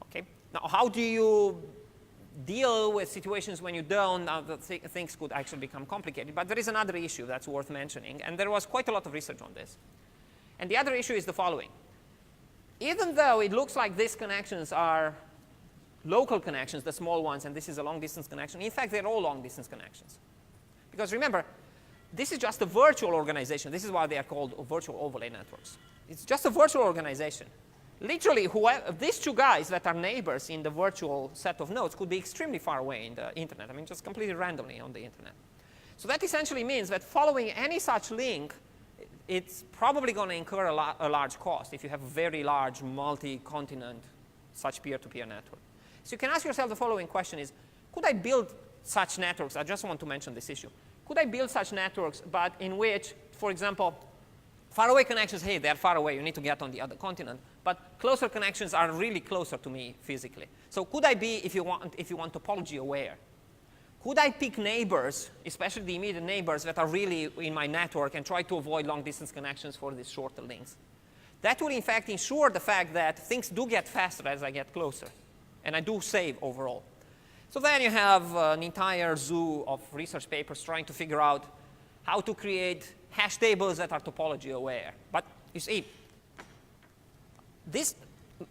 Okay. Now, how do you deal with situations when you don't? Things could actually become complicated. But there is another issue that's worth mentioning, and there was quite a lot of research on this. And the other issue is the following. Even though it looks like these connections are local connections, the small ones, and this is a long-distance connection, in fact, they're all long-distance connections. Because remember, this is just a virtual organization. This is why they are called virtual overlay networks. It's just a virtual organization. Literally, these two guys that are neighbors in the virtual set of nodes could be extremely far away in the internet. I mean, just completely randomly on the internet. So that essentially means that following any such link, it's probably going to incur a large cost if you have a very large multi-continent such peer-to-peer network. So you can ask yourself the following question is, could I build such networks? I just want to mention this issue. Could I build such networks, but in which, for example, faraway connections, hey, they're far away. You need to get on the other continent. But closer connections are really closer to me physically. So could I be, if you want topology aware, could I pick neighbors, especially the immediate neighbors that are really in my network, and try to avoid long-distance connections for these shorter links? That will, in fact, ensure the fact that things do get faster as I get closer. And I do save overall. So then you have an entire zoo of research papers trying to figure out how to create hash tables that are topology aware. But you see,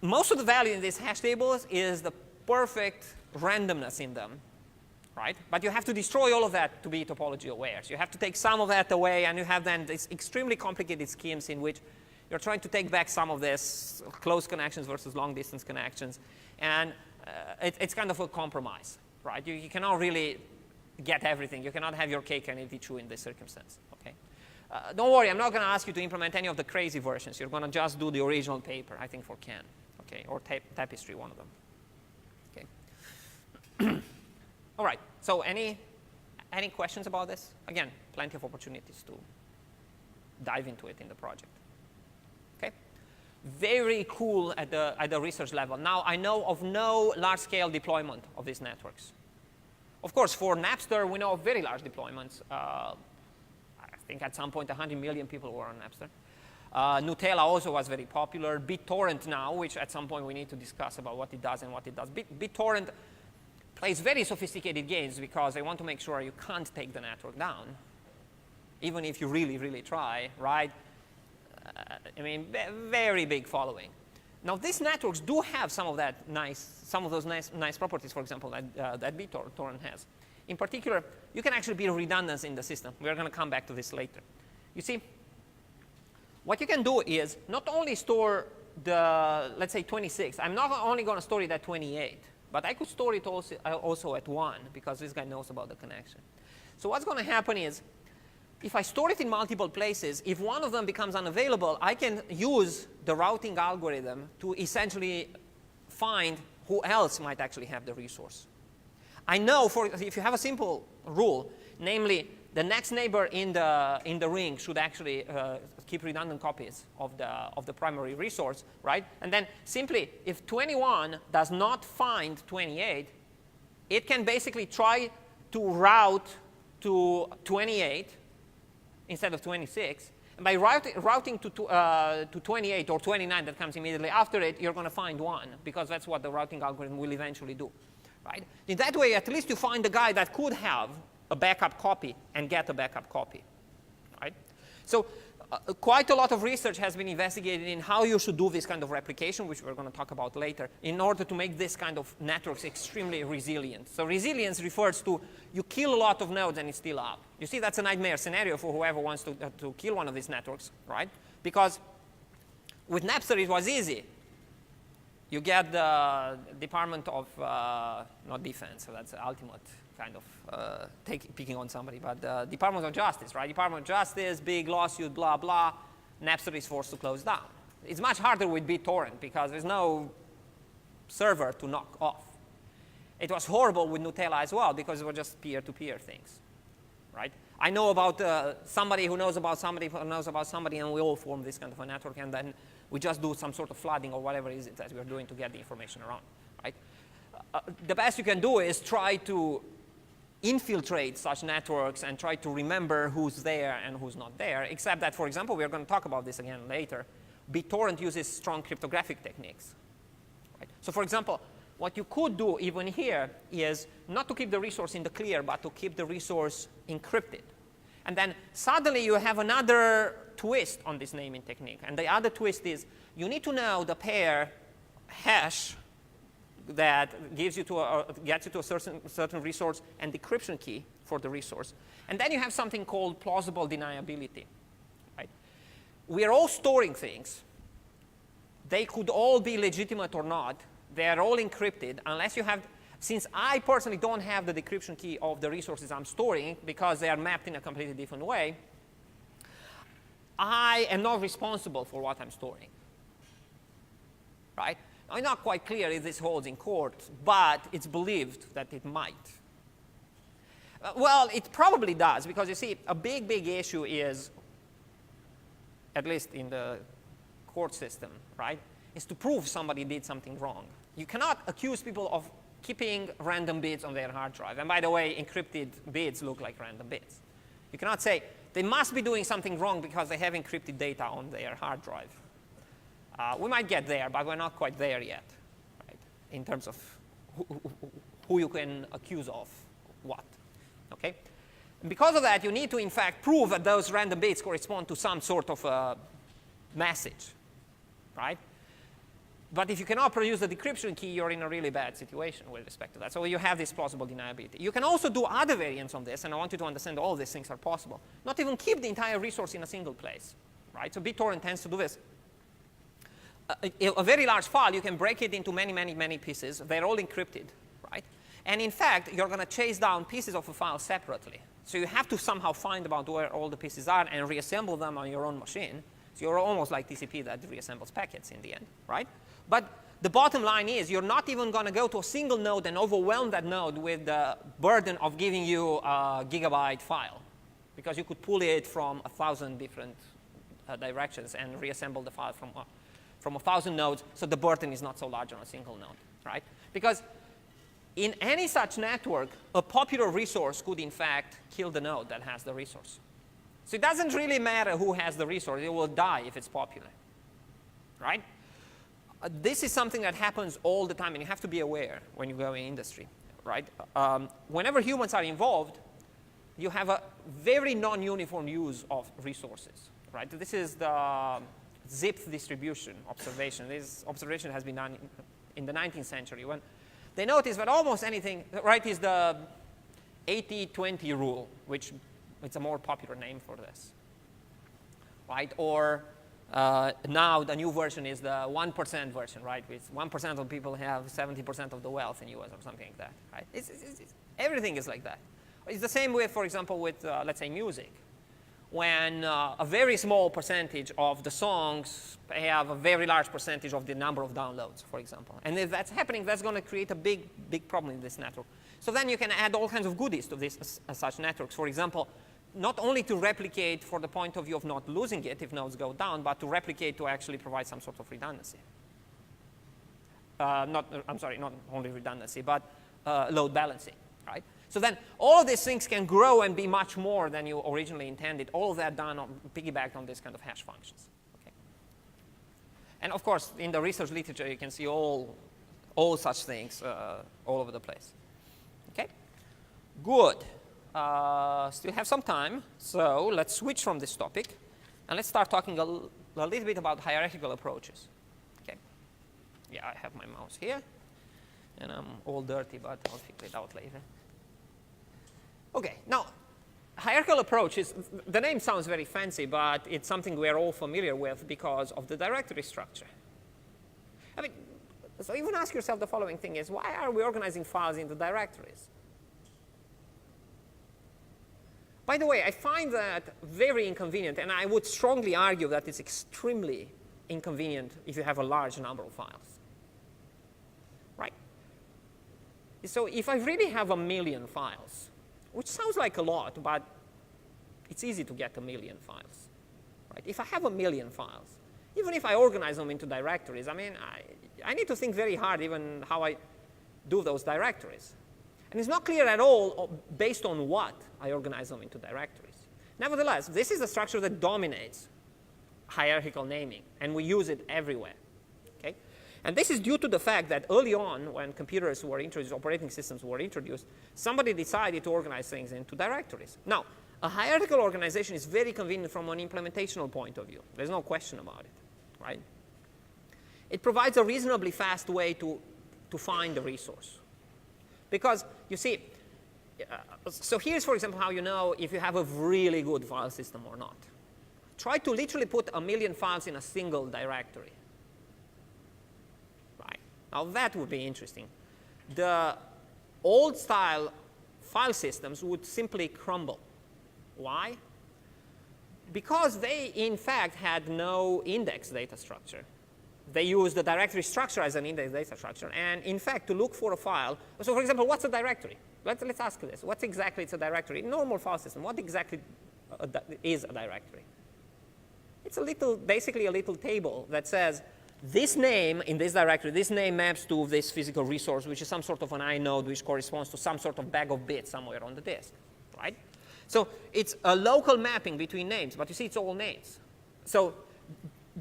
most of the value in these hash tables is the perfect randomness in them, right? But you have to destroy all of that to be topology aware. So you have to take some of that away, and you have then these extremely complicated schemes in which you're trying to take back some of this close connections versus long distance connections. And it's kind of a compromise, right? You cannot really get everything. You cannot have your cake and eat it too in this circumstance, okay? Don't worry, I'm not going to ask you to implement any of the crazy versions. You're going to just do the original paper, I think, for CAN, okay, or Tapestry, one of them. Okay. All right. So any questions about this? Again, plenty of opportunities to dive into it in the project. Okay. Very cool at the research level. Now, I know of no large-scale deployment of these networks. Of course, for Napster, we know of very large deployments. I think at some point 100 million people were on Napster. Gnutella also was very popular. BitTorrent now, which at some point we need to discuss about what it does and what it does. BitTorrent plays very sophisticated games because they want to make sure you can't take the network down, even if you really, really try, right? I mean, very big following. Now, these networks do have some of those nice properties, for example, that BitTorrent has. In particular, you can actually build redundancy in the system. We're going to come back to this later. You see, what you can do is not only store the, let's say, 26. I'm not only going to store it at 28, but I could store it also at 1, because this guy knows about the connection. So what's going to happen is, if I store it in multiple places, if one of them becomes unavailable, I can use the routing algorithm to essentially find who else might actually have the resource. I know if you have a simple rule, namely the next neighbor in the ring should actually keep redundant copies of the primary resource, right? And then simply, if 21 does not find 28, it can basically try to route to 28 instead of 26. And by routing to 28 or 29 that comes immediately after it, you're going to find 1, because that's what the routing algorithm will eventually do, right? In that way, at least you find the guy that could have a backup copy and get a backup copy, right? So quite a lot of research has been investigated in how you should do this kind of replication, which we're going to talk about later, in order to make this kind of networks extremely resilient. So resilience refers to you kill a lot of nodes and it's still up. You see, that's a nightmare scenario for whoever wants to kill one of these networks, right? Because with Napster, it was easy. You get the Department of, not defense, so that's the ultimate kind of picking on somebody, but the Department of Justice, right? Department of Justice, big lawsuit, blah, blah. Napster is forced to close down. It's much harder with BitTorrent because there's no server to knock off. It was horrible with Nutella as well because it was just peer-to-peer things, right? I know about somebody who knows about somebody who knows about somebody, and we all form this kind of a network, and then we just do some sort of flooding or whatever it is that we're doing to get the information around, right? The best you can do is try to infiltrate such networks and try to remember who's there and who's not there, except that, for example, we're going to talk about this again later, BitTorrent uses strong cryptographic techniques, right? So, for example, what you could do even here is not to keep the resource in the clear, but to keep the resource encrypted. And then suddenly you have another twist on this naming technique. And the other twist is you need to know the pair hash that gives you gets you to a certain resource and decryption key for the resource. And then you have something called plausible deniability, right? We are all storing things. They could all be legitimate or not. They are all encrypted unless you have, since I personally don't have the decryption key of the resources I'm storing because they are mapped in a completely different way, I am not responsible for what I'm storing, right? I'm not quite clear if this holds in court, but it's believed that it might. Well, it probably does, because you see, a big, big issue is, at least in the court system, right, is to prove somebody did something wrong. You cannot accuse people of keeping random bits on their hard drive. And by the way, encrypted bits look like random bits. You cannot say they must be doing something wrong because they have encrypted data on their hard drive. We might get there, but we're not quite there yet, right, in terms of who you can accuse of what, okay? And because of that, you need to, in fact, prove that those random bits correspond to some sort of message, right? But if you cannot produce the decryption key, you're in a really bad situation with respect to that. So you have this plausible deniability. You can also do other variants on this, and I want you to understand all these things are possible. Not even keep the entire resource in a single place, right? So BitTorrent tends to do this. A very large file, you can break it into many, many, many pieces. They're all encrypted, right? And in fact, you're going to chase down pieces of a file separately. So you have to somehow find about where all the pieces are and reassemble them on your own machine. So you're almost like TCP that reassembles packets in the end, right? But the bottom line is you're not even going to go to a single node and overwhelm that node with the burden of giving you a gigabyte file, because you could pull it from 1,000 different directions and reassemble the file from 1,000 nodes, so the burden is not so large on a single node, right? Because in any such network, a popular resource could, in fact, kill the node that has the resource. So it doesn't really matter who has the resource. It will die if it's popular, right? This is something that happens all the time, and you have to be aware when you go in industry, right? Whenever humans are involved, you have a very non-uniform use of resources, right? This is the zip distribution observation. This observation has been done in the 19th century when they noticed that almost anything, right, is the 80-20 rule, which it's a more popular name for this, right? Or now the new version is the 1% version, right? Which 1% of people have 70% of the wealth in US or something like that, right? Everything is like that. It's the same way, for example, with, let's say, music. When a very small percentage of the songs have a very large percentage of the number of downloads, for example. And if that's happening, that's going to create a big, big problem in this network. So then you can add all kinds of goodies to this as such networks. For example, not only to replicate for the point of view of not losing it if nodes go down, but to replicate to actually provide some sort of redundancy. Not only redundancy, but load balancing, right? So then all of these things can grow and be much more than you originally intended. All of that done piggybacked on this kind of hash functions. Okay? And of course, in the research literature, you can see all such things all over the place. Okay? Good. Still have some time, so let's switch from this topic, and let's start talking a little bit about hierarchical approaches. Okay? Yeah, I have my mouse here, and I'm all dirty, but I'll figure it out later. Okay, now, hierarchical approaches, the name sounds very fancy, but it's something we're all familiar with because of the directory structure. I mean, so even ask yourself the following thing is, why are we organizing files into directories? By the way, I find that very inconvenient, and I would strongly argue that it's extremely inconvenient if you have a large number of files. Right? So if I really have 1 million files, which sounds like a lot, but it's easy to get 1 million files. Right? If I have 1 million files, even if I organize them into directories, I mean, I need to think very hard even how I do those directories. And it's not clear at all based on what I organize them into directories. Nevertheless, this is a structure that dominates hierarchical naming, and we use it everywhere. Okay? And this is due to the fact that early on, when computers were introduced, operating systems were introduced, somebody decided to organize things into directories. Now, a hierarchical organization is very convenient from an implementational point of view. There's no question about it. Right? It provides a reasonably fast way to find the resource. Because, you see, so here's, for example, how you know if you have a really good file system or not. Try to literally put 1 million files in a single directory. Right? Now, that would be interesting. The old-style file systems would simply crumble. Why? Because they, in fact, had no index data structure. They use the directory structure as an index data structure. And in fact, to look for a file, so for example, what's a directory? Let's ask this. What exactly is a directory? In a normal file system, what exactly is a directory? It's basically a little table that says, this name in this directory, this name maps to this physical resource, which is some sort of an inode, which corresponds to some sort of bag of bits somewhere on the disk, right? So it's a local mapping between names, but you see it's all names. So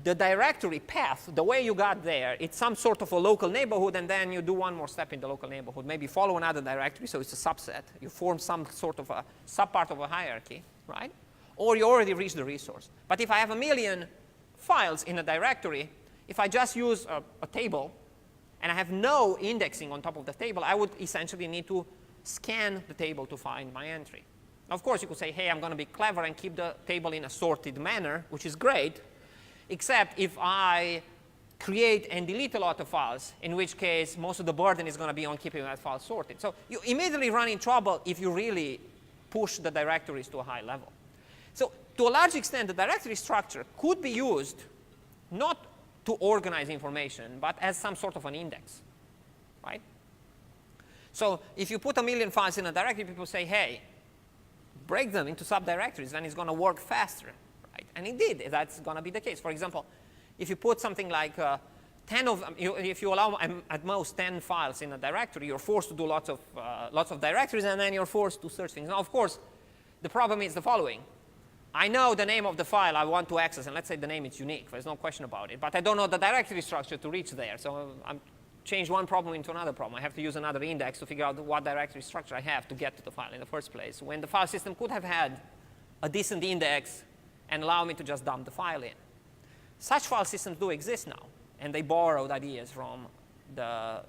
the directory path, the way you got there, it's some sort of a local neighborhood, and then you do one more step in the local neighborhood. Maybe follow another directory, so it's a subset. You form some sort of a subpart of a hierarchy, right? Or you already reached the resource. But if I have 1 million files in a directory, if I just use a table, and I have no indexing on top of the table, I would essentially need to scan the table to find my entry. Now, of course, you could say, hey, I'm going to be clever and keep the table in a sorted manner, which is great, except if I create and delete a lot of files, in which case most of the burden is going to be on keeping that file sorted. So you immediately run in trouble if you really push the directories to a high level. So to a large extent, the directory structure could be used not to organize information, but as some sort of an index, right? So if you put 1 million files in a directory, people say, hey, break them into subdirectories, then it's going to work faster. And indeed, that's going to be the case. For example, if you put something like 10 of them, if you allow at most 10 files in a directory, you're forced to do lots of directories, and then you're forced to search things. Now, of course, the problem is the following. I know the name of the file I want to access, and let's say the name is unique. There's no question about it. But I don't know the directory structure to reach there. So I'm change one problem into another problem. I have to use another index to figure out what directory structure I have to get to the file in the first place, when the file system could have had a decent index and allow me to just dump the file in. Such file systems do exist now, and they borrowed ideas from the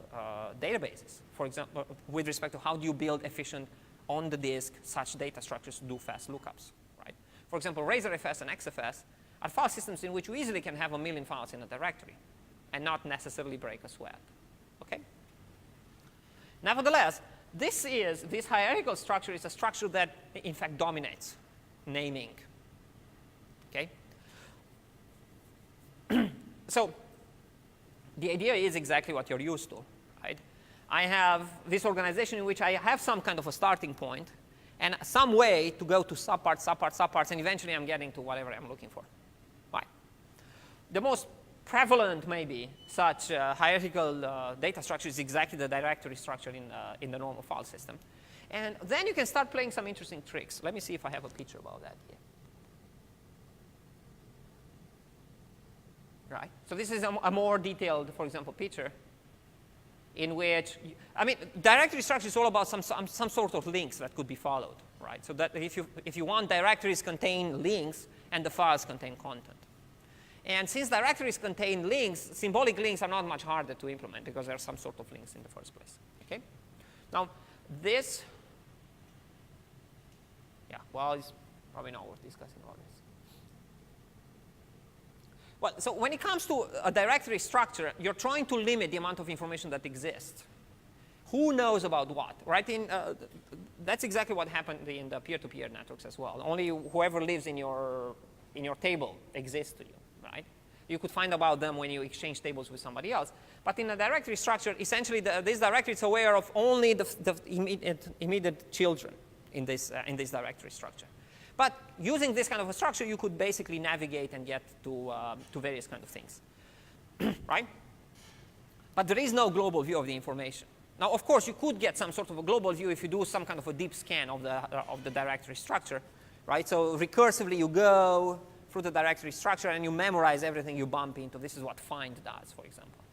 databases. For example, with respect to how do you build efficient on the disk such data structures to do fast lookups, right? For example, RazorFS and XFS are file systems in which you easily can have 1 million files in a directory and not necessarily break a sweat, okay? Nevertheless, this hierarchical structure is a structure that, in fact, dominates naming. Okay? So the idea is exactly what you're used to, right? I have this organization in which I have some kind of a starting point and some way to go to subparts, subparts, subparts, and eventually I'm getting to whatever I'm looking for. Right. The most prevalent, maybe, such hierarchical data structure is exactly the directory structure in the normal file system. And then you can start playing some interesting tricks. Let me see if I have a picture about that here. Right. So this is a more detailed, for example, picture in which, I mean, directory structure is all about some sort of links that could be followed, right? So that if you want directories contain links and the files contain content. And since directories contain links, symbolic links are not much harder to implement because there are some sort of links in the first place, okay? Now, this, yeah, well, it's probably not worth discussing all this. Well, so when it comes to a directory structure, you're trying to limit the amount of information that exists. Who knows about what, right? That's exactly what happened in the peer-to-peer networks as well. Only whoever lives in your table exists to you, right? You could find about them when you exchange tables with somebody else. But in a directory structure, essentially, this directory is aware of only the immediate children in this directory structure. But using this kind of a structure, you could basically navigate and get to various kind of things, right? But there is no global view of the information. Now, of course, you could get some sort of a global view if you do some kind of a deep scan of the directory structure, right? So recursively, you go through the directory structure and you memorize everything you bump into. This is what find does, for example.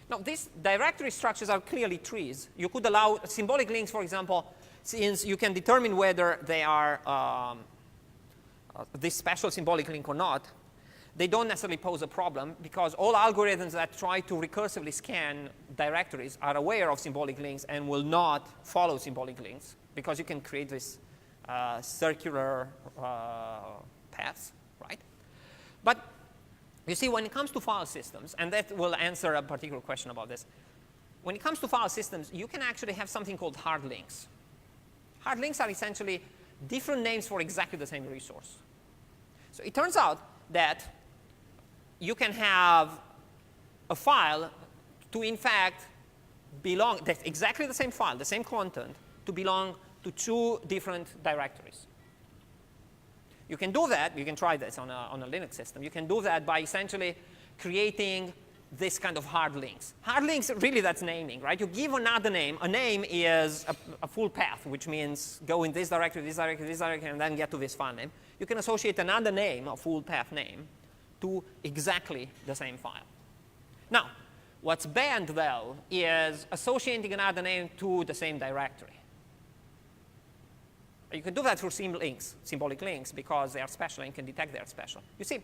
Now, these directory structures are clearly trees. You could allow symbolic links, for example, since you can determine whether they are this special symbolic link or not. They don't necessarily pose a problem because all algorithms that try to recursively scan directories are aware of symbolic links and will not follow symbolic links because you can create this circular paths, right? But you see, when it comes to file systems, and that will answer a particular question about this, when it comes to file systems, you can actually have something called hard links. Hard links are essentially different names for exactly the same resource. So it turns out that you can have a file to, in fact, belong, that's exactly the same file, the same content, to belong to two different directories. You can do that. You can try this on a Linux system. You can do that by essentially creating this kind of hard links. Hard links, really, that's naming, right? You give another name. A name is a full path, which means go in this directory, this directory, this directory, and then get to this file name. You can associate another name, a full path name, to exactly the same file. Now, what's banned, though, is associating another name to the same directory. You can do that through symbolic links, because they are special and you can detect they are special. You see,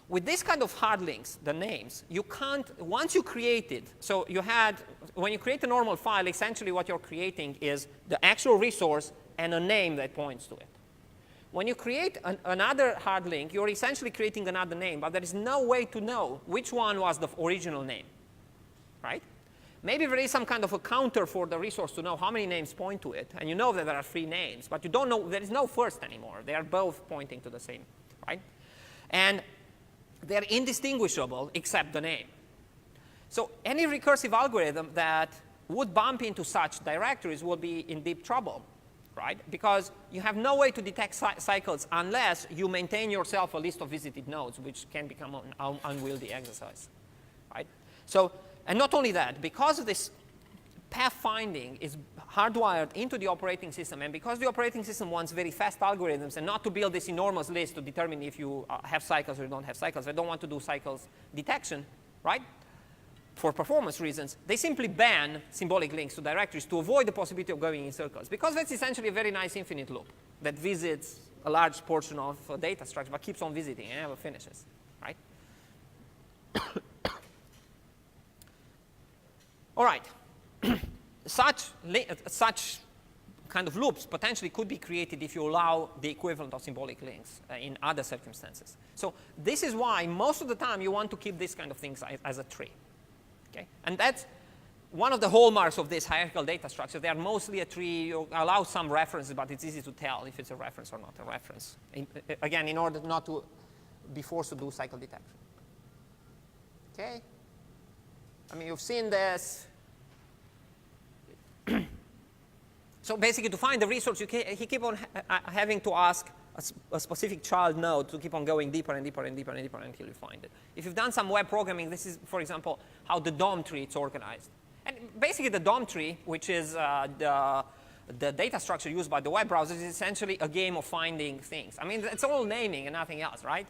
with this kind of hard links, the names, you can't, once you create it, so you had, when you create a normal file, essentially what you're creating is the actual resource and a name that points to it. When you create another hard link, you're essentially creating another name, but there is no way to know which one was the original name, right? Maybe there is some kind of a counter for the resource to know how many names point to it, and you know that there are 3 names, but you don't know, there is no first anymore. They are both pointing to the same, right? And they're indistinguishable except the name. So any recursive algorithm that would bump into such directories will be in deep trouble, right? Because you have no way to detect cycles unless you maintain yourself a list of visited nodes, which can become an unwieldy exercise, right? So, and not only that, because this pathfinding is hardwired into the operating system, and because the operating system wants very fast algorithms and not to build this enormous list to determine if you have cycles or you don't have cycles, they don't want to do cycles detection, right? For performance reasons, they simply ban symbolic links to directories to avoid the possibility of going in circles, because that's essentially a very nice infinite loop that visits a large portion of a data structure but keeps on visiting and never finishes, right? All right. Such kind of loops potentially could be created if you allow the equivalent of symbolic links in other circumstances. So this is why most of the time you want to keep this kind of things as a tree. Okay? And that's one of the hallmarks of this hierarchical data structure. They are mostly a tree. You allow some references, but it's easy to tell if it's a reference or not a reference. Again, in order not to be forced to do cycle detection. Okay? I mean, you've seen this. So basically, to find the resource, he keep on having to ask a specific child node to keep on going deeper and deeper and deeper and deeper until you find it. If you've done some web programming, this is, for example, how the DOM tree is organized. And basically, the DOM tree, which is the data structure used by the web browser, is essentially a game of finding things. I mean, it's all naming and nothing else, right?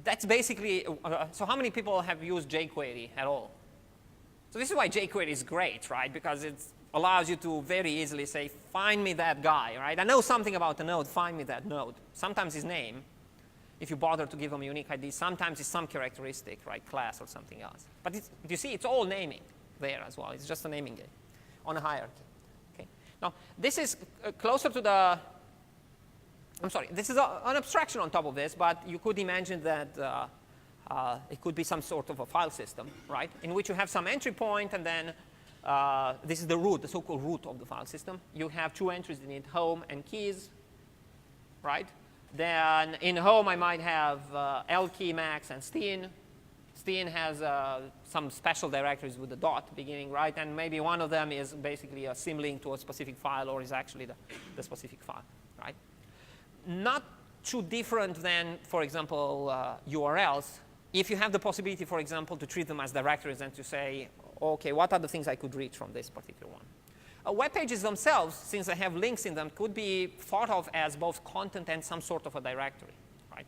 That's basically, so how many people have used jQuery at all? So this is why jQuery is great, right? Because it allows you to very easily say, find me that guy, right? I know something about the node, find me that node. Sometimes his name, if you bother to give him a unique ID, sometimes it's some characteristic, right? Class or something else. But you see, it's all naming there as well. It's just a naming game on a hierarchy. Okay. Now, this is closer to the, I'm sorry, this is an abstraction on top of this, but you could imagine that it could be some sort of a file system, right, in which you have some entry point, and then this is the root, the so-called root of the file system. You have two entries in it, home and keys, right? Then in home, I might have lkey, max, and steen. Steen has some special directories with a dot beginning, right? And maybe one of them is basically a symlink to a specific file, or is actually the specific file, right? Not too different than, for example, URLs. If you have the possibility, for example, to treat them as directories and to say, OK, what are the things I could reach from this particular one? Web pages themselves, since they have links in them, could be thought of as both content and some sort of a directory, right?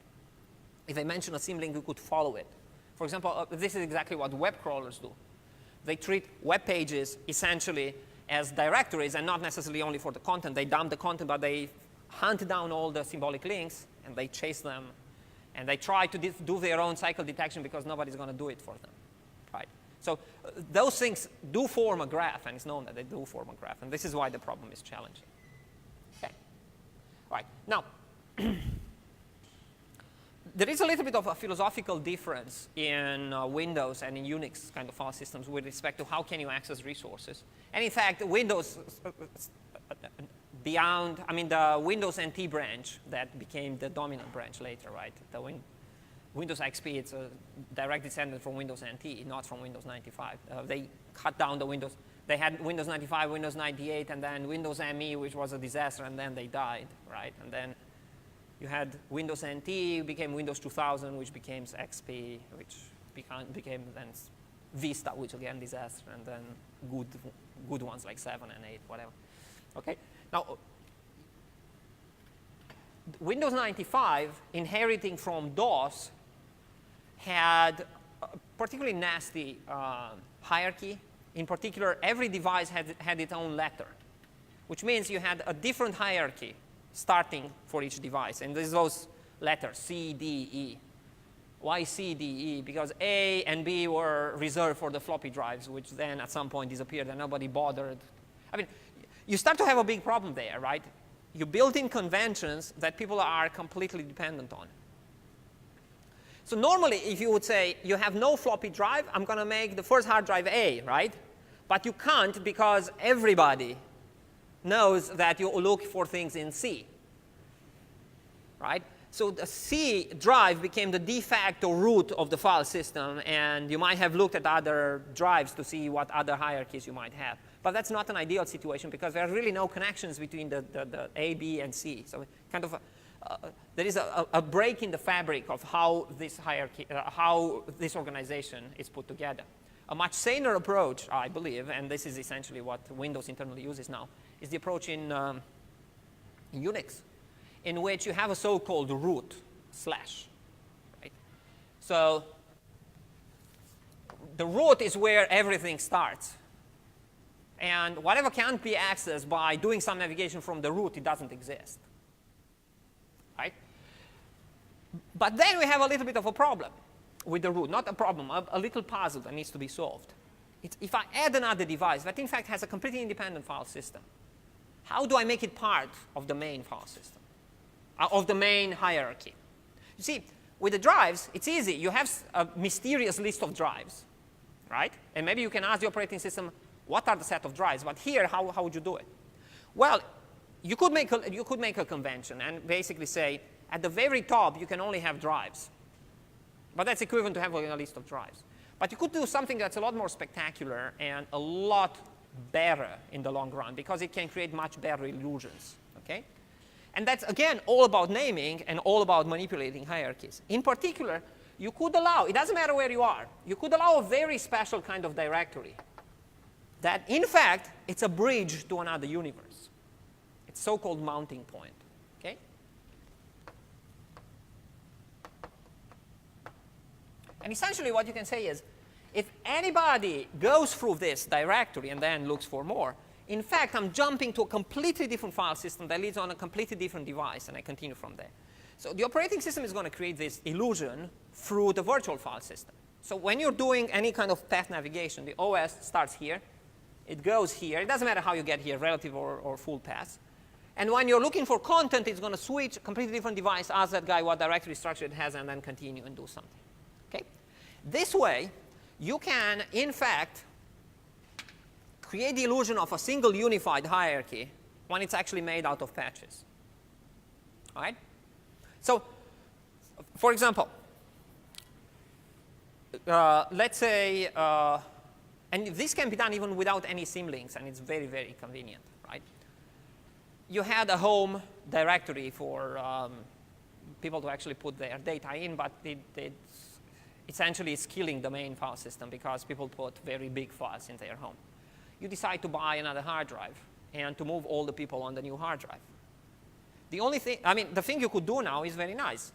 If I mention a symlink, you could follow it. For example, this is exactly what web crawlers do. They treat web pages essentially as directories, and not necessarily only for the content. They dump the content, but they hunt down all the symbolic links, and they chase them. And they try to do their own cycle detection because nobody's going to do it for them, right? So those things do form a graph, and it's known that they do form a graph. And this is why the problem is challenging. Okay. All right. Now, there is a little bit of a philosophical difference in Windows and in Unix kind of file systems with respect to how can you access resources. And in fact, Windows beyond, I mean, the Windows NT branch that became the dominant branch later, right? The Windows XP, it's a direct descendant from Windows NT, not from Windows 95. They cut down the Windows. They had Windows 95, Windows 98, and then Windows ME, which was a disaster, and then they died, right? And then you had Windows NT, became Windows 2000, which became XP, which became then Vista, which again disaster, and then good ones like 7 and 8, whatever. Okay. Now, Windows 95, inheriting from DOS, had a particularly nasty hierarchy. In particular, every device had its own letter, which means you had a different hierarchy starting for each device. And there's those letters, C, D, E. Why C, D, E? Because A and B were reserved for the floppy drives, which then at some point disappeared and nobody bothered. I mean, you start to have a big problem there, right? You build in conventions that people are completely dependent on. So normally, if you would say, you have no floppy drive, I'm going to make the first hard drive A, right? But you can't because everybody knows that you look for things in C, right? So the C drive became the de facto root of the file system, and you might have looked at other drives to see what other hierarchies you might have. But that's not an ideal situation because there are really no connections between the A, B, and C. So kind of there is a break in the fabric of how this hierarchy, how this organization is put together. A much saner approach, I believe, and this is essentially what Windows internally uses now, is the approach in Unix, in which you have a so-called root /. Right? So the root is where everything starts. And whatever can't be accessed by doing some navigation from the root, it doesn't exist. Right? But then we have a little bit of a problem with the root. Not a problem, a little puzzle that needs to be solved. It's if I add another device that in fact has a completely independent file system, how do I make it part of the main file system, of the main hierarchy? You see, with the drives, it's easy. You have a mysterious list of drives, right? And maybe you can ask the operating system, what are the set of drives? But here, how would you do it? Well, you could make a convention and basically say, at the very top, you can only have drives. But that's equivalent to having a list of drives. But you could do something that's a lot more spectacular and a lot better in the long run because it can create much better illusions, okay? And that's, again, all about naming and all about manipulating hierarchies. In particular, you could allow, it doesn't matter where you are, you could allow a very special kind of directory that, in fact, it's a bridge to another universe. It's so-called mounting point, okay? And essentially what you can say is, if anybody goes through this directory and then looks for more, in fact, I'm jumping to a completely different file system that leads on a completely different device, and I continue from there. So the operating system is going to create this illusion through the virtual file system. So when you're doing any kind of path navigation, the OS starts here. It goes here. It doesn't matter how you get here, relative or full path. And when you're looking for content, it's going to switch a completely different device, ask that guy what directory structure it has, and then continue and do something. Okay? This way, you can, in fact, create the illusion of a single unified hierarchy when it's actually made out of patches. All right? So, for example, let's say, and this can be done even without any symlinks, and it's very, very convenient, right? You had a home directory for people to actually put their data in, but essentially it's killing the main file system because people put very big files in their home. You decide to buy another hard drive and to move all the people on the new hard drive. The only thing, I mean, the thing you could do now is very nice.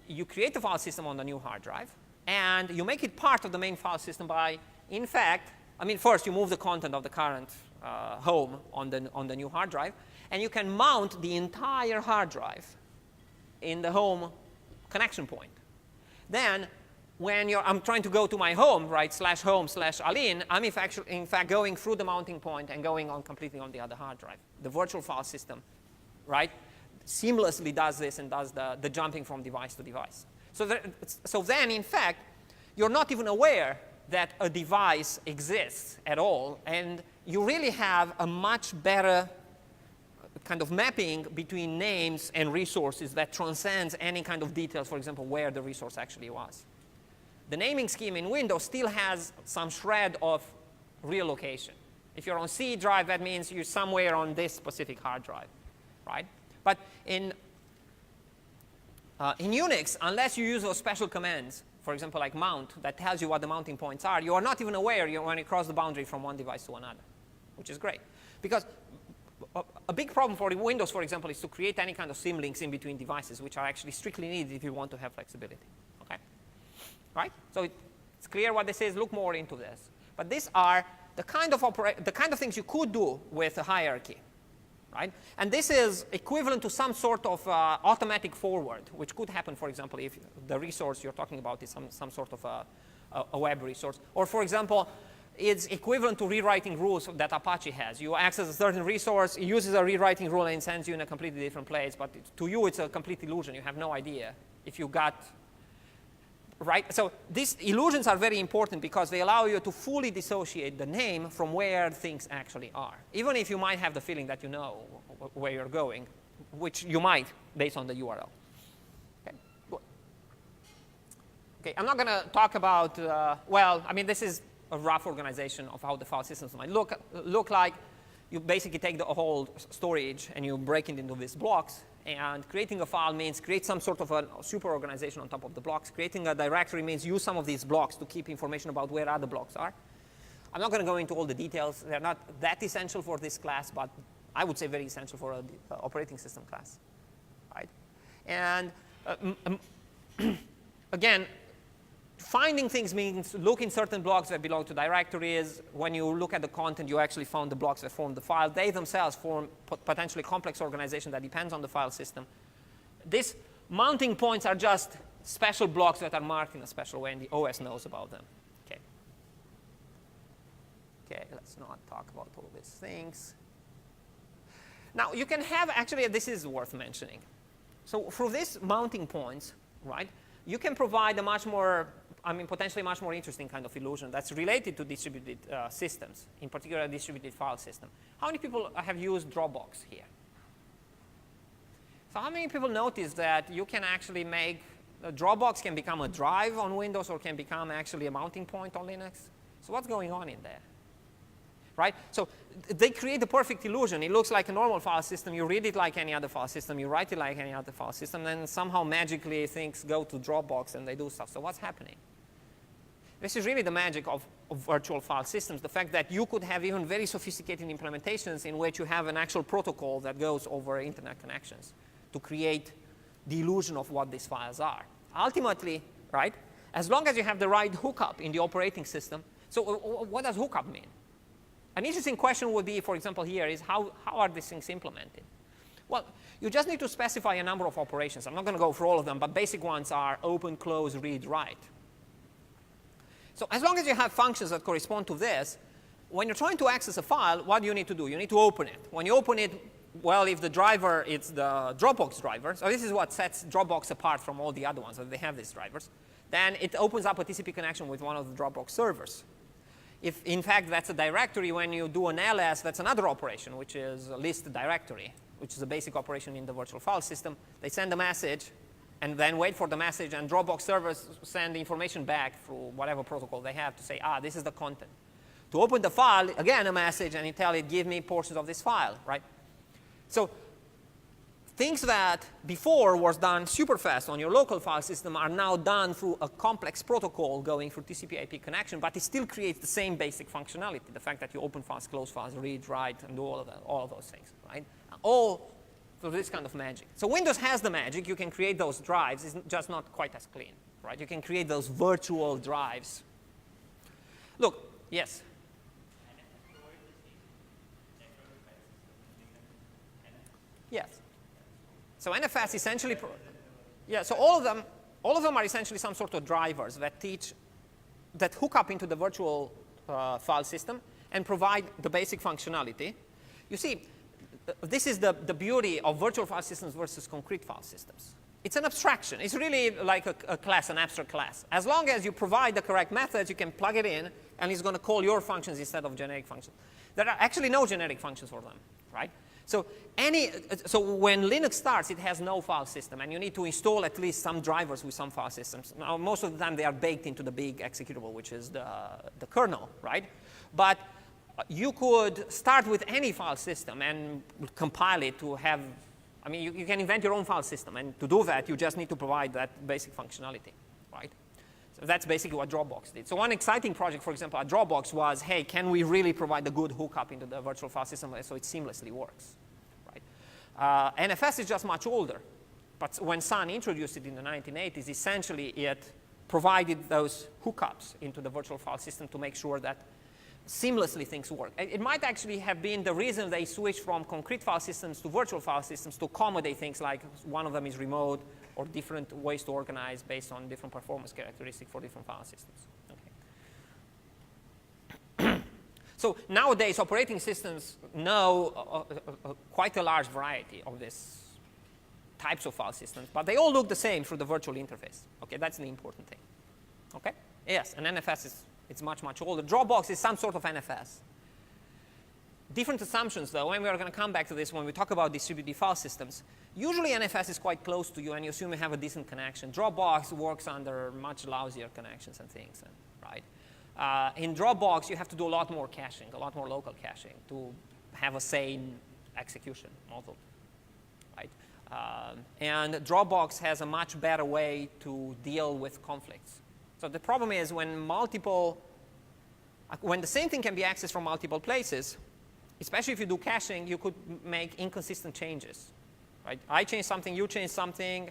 You create the file system on the new hard drive, and you make it part of the main file system by, in fact, I mean, first you move the content of the current home on the new hard drive, and you can mount the entire hard drive in the home connection point. Then, when I'm trying to go to my home, right, /home/Alin, I'm in fact going through the mounting point and going on completely on the other hard drive. The virtual file system, right, seamlessly does this and does the jumping from device to device. So then, in fact, you're not even aware that a device exists at all, and you really have a much better kind of mapping between names and resources that transcends any kind of details, for example, where the resource actually was. The naming scheme in Windows still has some shred of real location. If you're on C drive, that means you're somewhere on this specific hard drive, right? But in Unix, unless you use those special commands, for example, like mount, that tells you what the mounting points are, you are not even aware when you cross the boundary from one device to another, which is great. Because a big problem for Windows, for example, is to create any kind of symlinks in between devices, which are actually strictly needed if you want to have flexibility. Okay? Right? So it's clear what this is. Look more into this. But these are the kind of things you could do with a hierarchy. Right? And this is equivalent to some sort of automatic forward, which could happen, for example, if the resource you're talking about is some sort of a web resource. Or, for example, it's equivalent to rewriting rules that Apache has. You access a certain resource, it uses a rewriting rule, and it sends you in a completely different place. But to you, it's a complete illusion. You have no idea if you got right. So these illusions are very important because they allow you to fully dissociate the name from where things actually are, even if you might have the feeling that you know where you're going, which you might based on the URL. Okay, good. Okay, I'm not going to talk about, well, I mean, this is a rough organization of how the file systems might look like. You basically take the whole storage and you break it into these blocks. And creating a file means create some sort of a super organization on top of the blocks. Creating a directory means use some of these blocks to keep information about where other blocks are. I'm not going to go into all the details. They're not that essential for this class, but I would say very essential for an operating system class. Right? And again, finding things means look in certain blocks that belong to directories. When you look at the content, you actually found the blocks that form the file. They themselves form potentially complex organization that depends on the file system. These mounting points are just special blocks that are marked in a special way, and the OS knows about them. Okay. Okay, let's not talk about all these things. Now, you can have, actually, this is worth mentioning. So through these mounting points, right, you can provide a much more, I mean, potentially much more interesting kind of illusion that's related to distributed systems, in particular a distributed file system. How many people have used Dropbox here? So how many people notice that you can actually make, Dropbox can become a drive on Windows or can become actually a mounting point on Linux? So what's going on in there? right? So they create the perfect illusion. It looks like a normal file system. You read it like any other file system. You write it like any other file system. Then somehow magically things go to Dropbox and they do stuff. So what's happening? This is really the magic of virtual file systems, the fact that you could have even very sophisticated implementations in which you have an actual protocol that goes over internet connections to create the illusion of what these files are. Ultimately, right, as long as you have the right hookup in the operating system. So what does hookup mean? An interesting question would be, for example, here is how are these things implemented? Well, you just need to specify a number of operations. I'm not going to go through all of them, but basic ones are open, close, read, write. So as long as you have functions that correspond to this, when you're trying to access a file, what do you need to do? You need to open it. When you open it, well, if the driver is the Dropbox driver, so this is what sets Dropbox apart from all the other ones, that they have these drivers, then it opens up a TCP connection with one of the Dropbox servers. If, in fact, that's a directory, when you do an ls, that's another operation, which is a list directory, which is a basic operation in the virtual file system. They send a message and then wait for the message, and Dropbox servers send the information back through whatever protocol they have to say, this is the content. To open the file, again, a message, and you tell it, give me portions of this file, right? So things that before was done super fast on your local file system are now done through a complex protocol going through TCP/IP connection, but it still creates the same basic functionality, the fact that you open files, close files, read, write, and do all of those things, right? All through this kind of magic. So Windows has the magic. You can create those drives. It's just not quite as clean, right? You can create those virtual drives. Look, yes? Yes. So NFS essentially, so all of them are essentially some sort of drivers that hook up into the virtual file system and provide the basic functionality. You see, this is the beauty of virtual file systems versus concrete file systems. It's an abstraction. It's really like a class, an abstract class. As long as you provide the correct methods, you can plug it in, and it's going to call your functions instead of generic functions. There are actually no generic functions for them, right? So when Linux starts, it has no file system, and you need to install at least some drivers with some file systems. Now, most of the time, they are baked into the big executable, which is the kernel, right? But you could start with any file system and compile it to have, I mean, you can invent your own file system, and to do that, you just need to provide that basic functionality, right? So that's basically what Dropbox did. So one exciting project, for example, at Dropbox was, hey, can we really provide a good hookup into the virtual file system so it seamlessly works, right? NFS is just much older. But when Sun introduced it in the 1980s, essentially it provided those hookups into the virtual file system to make sure that seamlessly things work. It might actually have been the reason they switched from concrete file systems to virtual file systems to accommodate things like one of them is remote, or different ways to organize based on different performance characteristics for different file systems. Okay. So nowadays, operating systems know quite a large variety of these types of file systems, but they all look the same through the virtual interface. Okay, that's the important thing. Okay? Yes, and NFS it's much, much older. Dropbox is some sort of NFS. Different assumptions, though, and we are going to come back to this when we talk about distributed file systems. Usually NFS is quite close to you, and you assume you have a decent connection. Dropbox works under much lousier connections and things, right? In Dropbox, you have to do a lot more caching, a lot more local caching to have a sane execution model, right? And Dropbox has a much better way to deal with conflicts. So the problem is when the same thing can be accessed from multiple places, especially if you do caching, you could make inconsistent changes, right? I change something, you change something.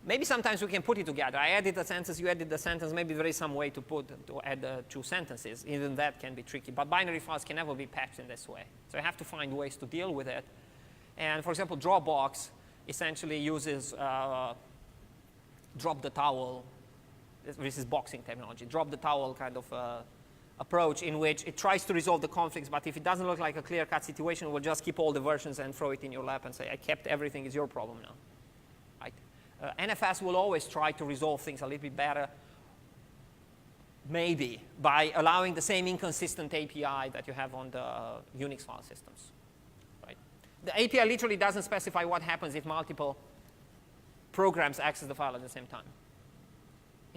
Maybe sometimes we can put it together. I added a sentence, you added the sentence. Maybe there is some way to add two sentences. Even that can be tricky. But binary files can never be patched in this way. So you have to find ways to deal with it. And for example, Dropbox essentially uses drop the towel. This is boxing technology. Drop the towel kind of approach in which it tries to resolve the conflicts, but if it doesn't look like a clear-cut situation, we'll just keep all the versions and throw it in your lap and say, I kept everything, it's your problem now. Right? NFS will always try to resolve things a little bit better, maybe, by allowing the same inconsistent API that you have on the Unix file systems. Right? The API literally doesn't specify what happens if multiple programs access the file at the same time.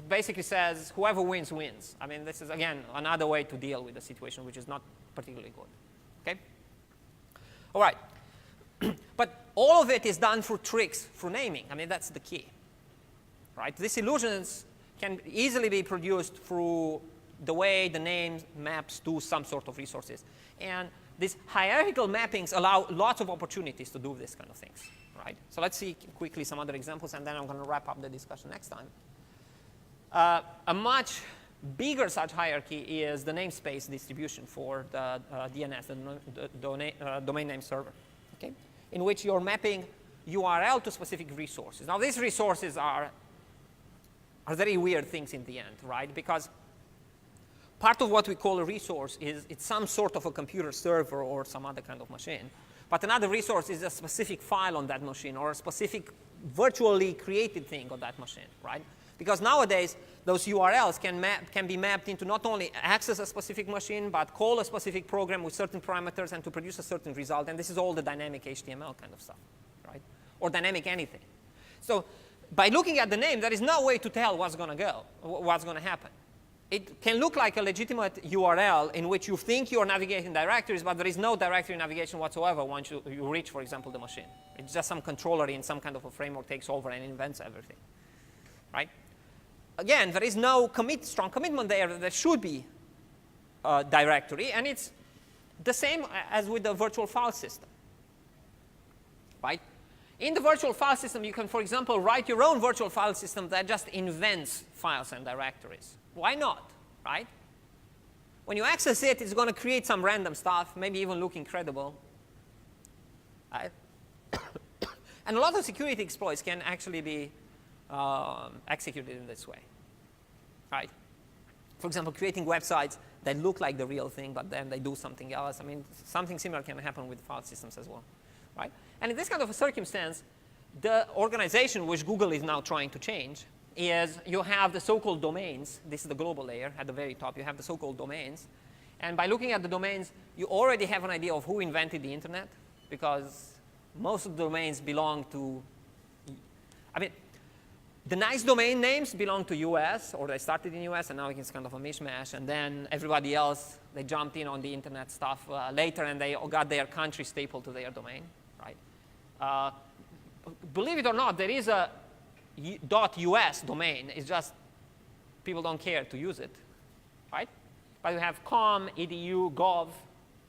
basically says whoever wins, wins. I mean, this is, again, another way to deal with the situation, which is not particularly good. Okay? All right. But all of it is done through tricks, through naming. I mean, that's the key. Right? These illusions can easily be produced through the way the name maps to some sort of resources. And these hierarchical mappings allow lots of opportunities to do this kind of things. Right? So let's see quickly some other examples, and then I'm going to wrap up the discussion next time. A much bigger such hierarchy is the namespace distribution for the DNS, the domain name server, okay? In which you're mapping URL to specific resources. Now, these resources are very weird things in the end, right? Because part of what we call a resource is it's some sort of a computer server or some other kind of machine. But another resource is a specific file on that machine or a specific virtually created thing on that machine, right? Because nowadays, those URLs can be mapped into not only access a specific machine, but call a specific program with certain parameters and to produce a certain result. And this is all the dynamic HTML kind of stuff, right? Or dynamic anything. So by looking at the name, there is no way to tell what's going to go, what's going to happen. It can look like a legitimate URL in which you think you're navigating directories, but there is no directory navigation whatsoever once you reach, for example, the machine. It's just some controller in some kind of a framework takes over and invents everything, right? Again, there is no strong commitment there that there should be a directory, and it's the same as with the virtual file system, right? In the virtual file system, you can, for example, write your own virtual file system that just invents files and directories. Why not, right? When you access it, it's going to create some random stuff, maybe even look incredible. Right? And a lot of security exploits can actually be executed in this way, right? For example, creating websites that look like the real thing, but then they do something else. I mean, something similar can happen with file systems as well, right? And in this kind of a circumstance, the organization which Google is now trying to change is you have the so-called domains. This is the global layer at the very top. You have the so-called domains. And by looking at the domains, you already have an idea of who invented the internet, because most of the domains belong to, I mean, the nice domain names belong to US, or they started in US, and now it's kind of a mishmash. And then everybody else, they jumped in on the internet stuff later, and they got their country stapled to their domain, right? Believe it or not, there is a .us domain. It's just people don't care to use it, right? But you have com, edu, gov,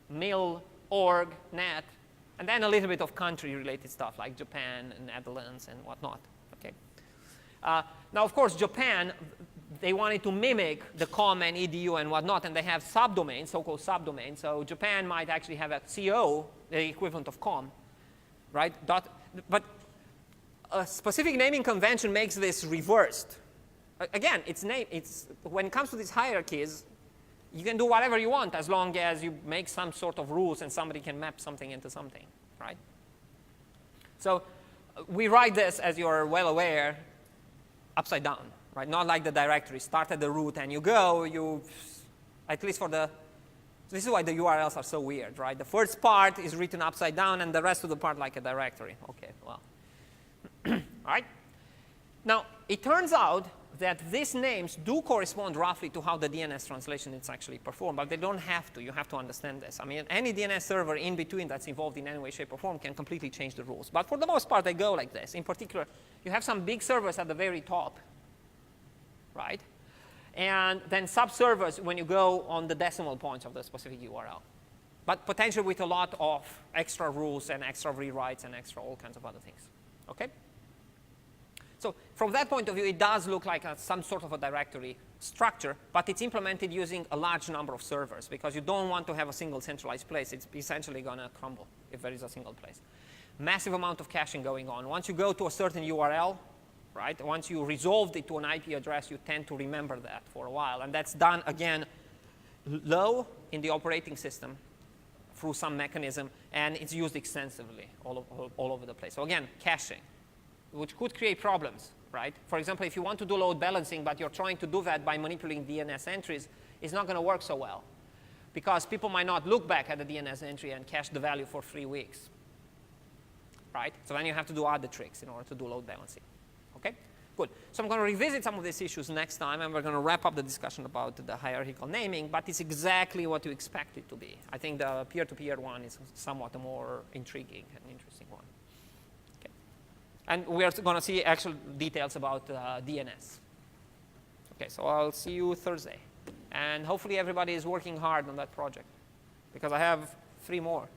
mil, org, net, and then a little bit of country-related stuff like Japan and Netherlands and whatnot. Okay. Now, of course, Japan, they wanted to mimic the com and edu and whatnot, and they have subdomains, so-called subdomains. So Japan might actually have a co, the equivalent of com, right? But a specific naming convention makes this reversed. Again, when it comes to these hierarchies, you can do whatever you want as long as you make some sort of rules and somebody can map something into something, right? So we write this, as you're well aware, upside down, right? Not like the directory. Start at the root and you go, at least for this is why the URLs are so weird, right? The first part is written upside down and the rest of the part like a directory. Okay, well. All right? Now, it turns out that these names do correspond roughly to how the DNS translation is actually performed, but they don't have to. You have to understand this. I mean, any DNS server in between that's involved in any way, shape, or form can completely change the rules. But for the most part, they go like this. In particular, you have some big servers at the very top, right? And then sub-servers when you go on the decimal points of the specific URL. But potentially with a lot of extra rules and extra rewrites and extra all kinds of other things. Okay? So from that point of view, it does look like some sort of a directory structure, but it's implemented using a large number of servers because you don't want to have a single centralized place. It's essentially going to crumble if there is a single place. Massive amount of caching going on. Once you go to a certain URL, right, once you resolved it to an IP address, you tend to remember that for a while. And that's done, again, low in the operating system through some mechanism, and it's used extensively all over the place. So again, caching, which could create problems, right? For example, if you want to do load balancing, but you're trying to do that by manipulating DNS entries, it's not going to work so well because people might not look back at the DNS entry and cache the value for 3 weeks, right? So then you have to do other tricks in order to do load balancing, okay? Good. So I'm going to revisit some of these issues next time, and we're going to wrap up the discussion about the hierarchical naming, but it's exactly what you expect it to be. I think the peer-to-peer one is somewhat a more intriguing and interesting one. Okay. And we are going to see actual details about DNS. Okay, so I'll see you Thursday. And hopefully everybody is working hard on that project, because I have 3 more.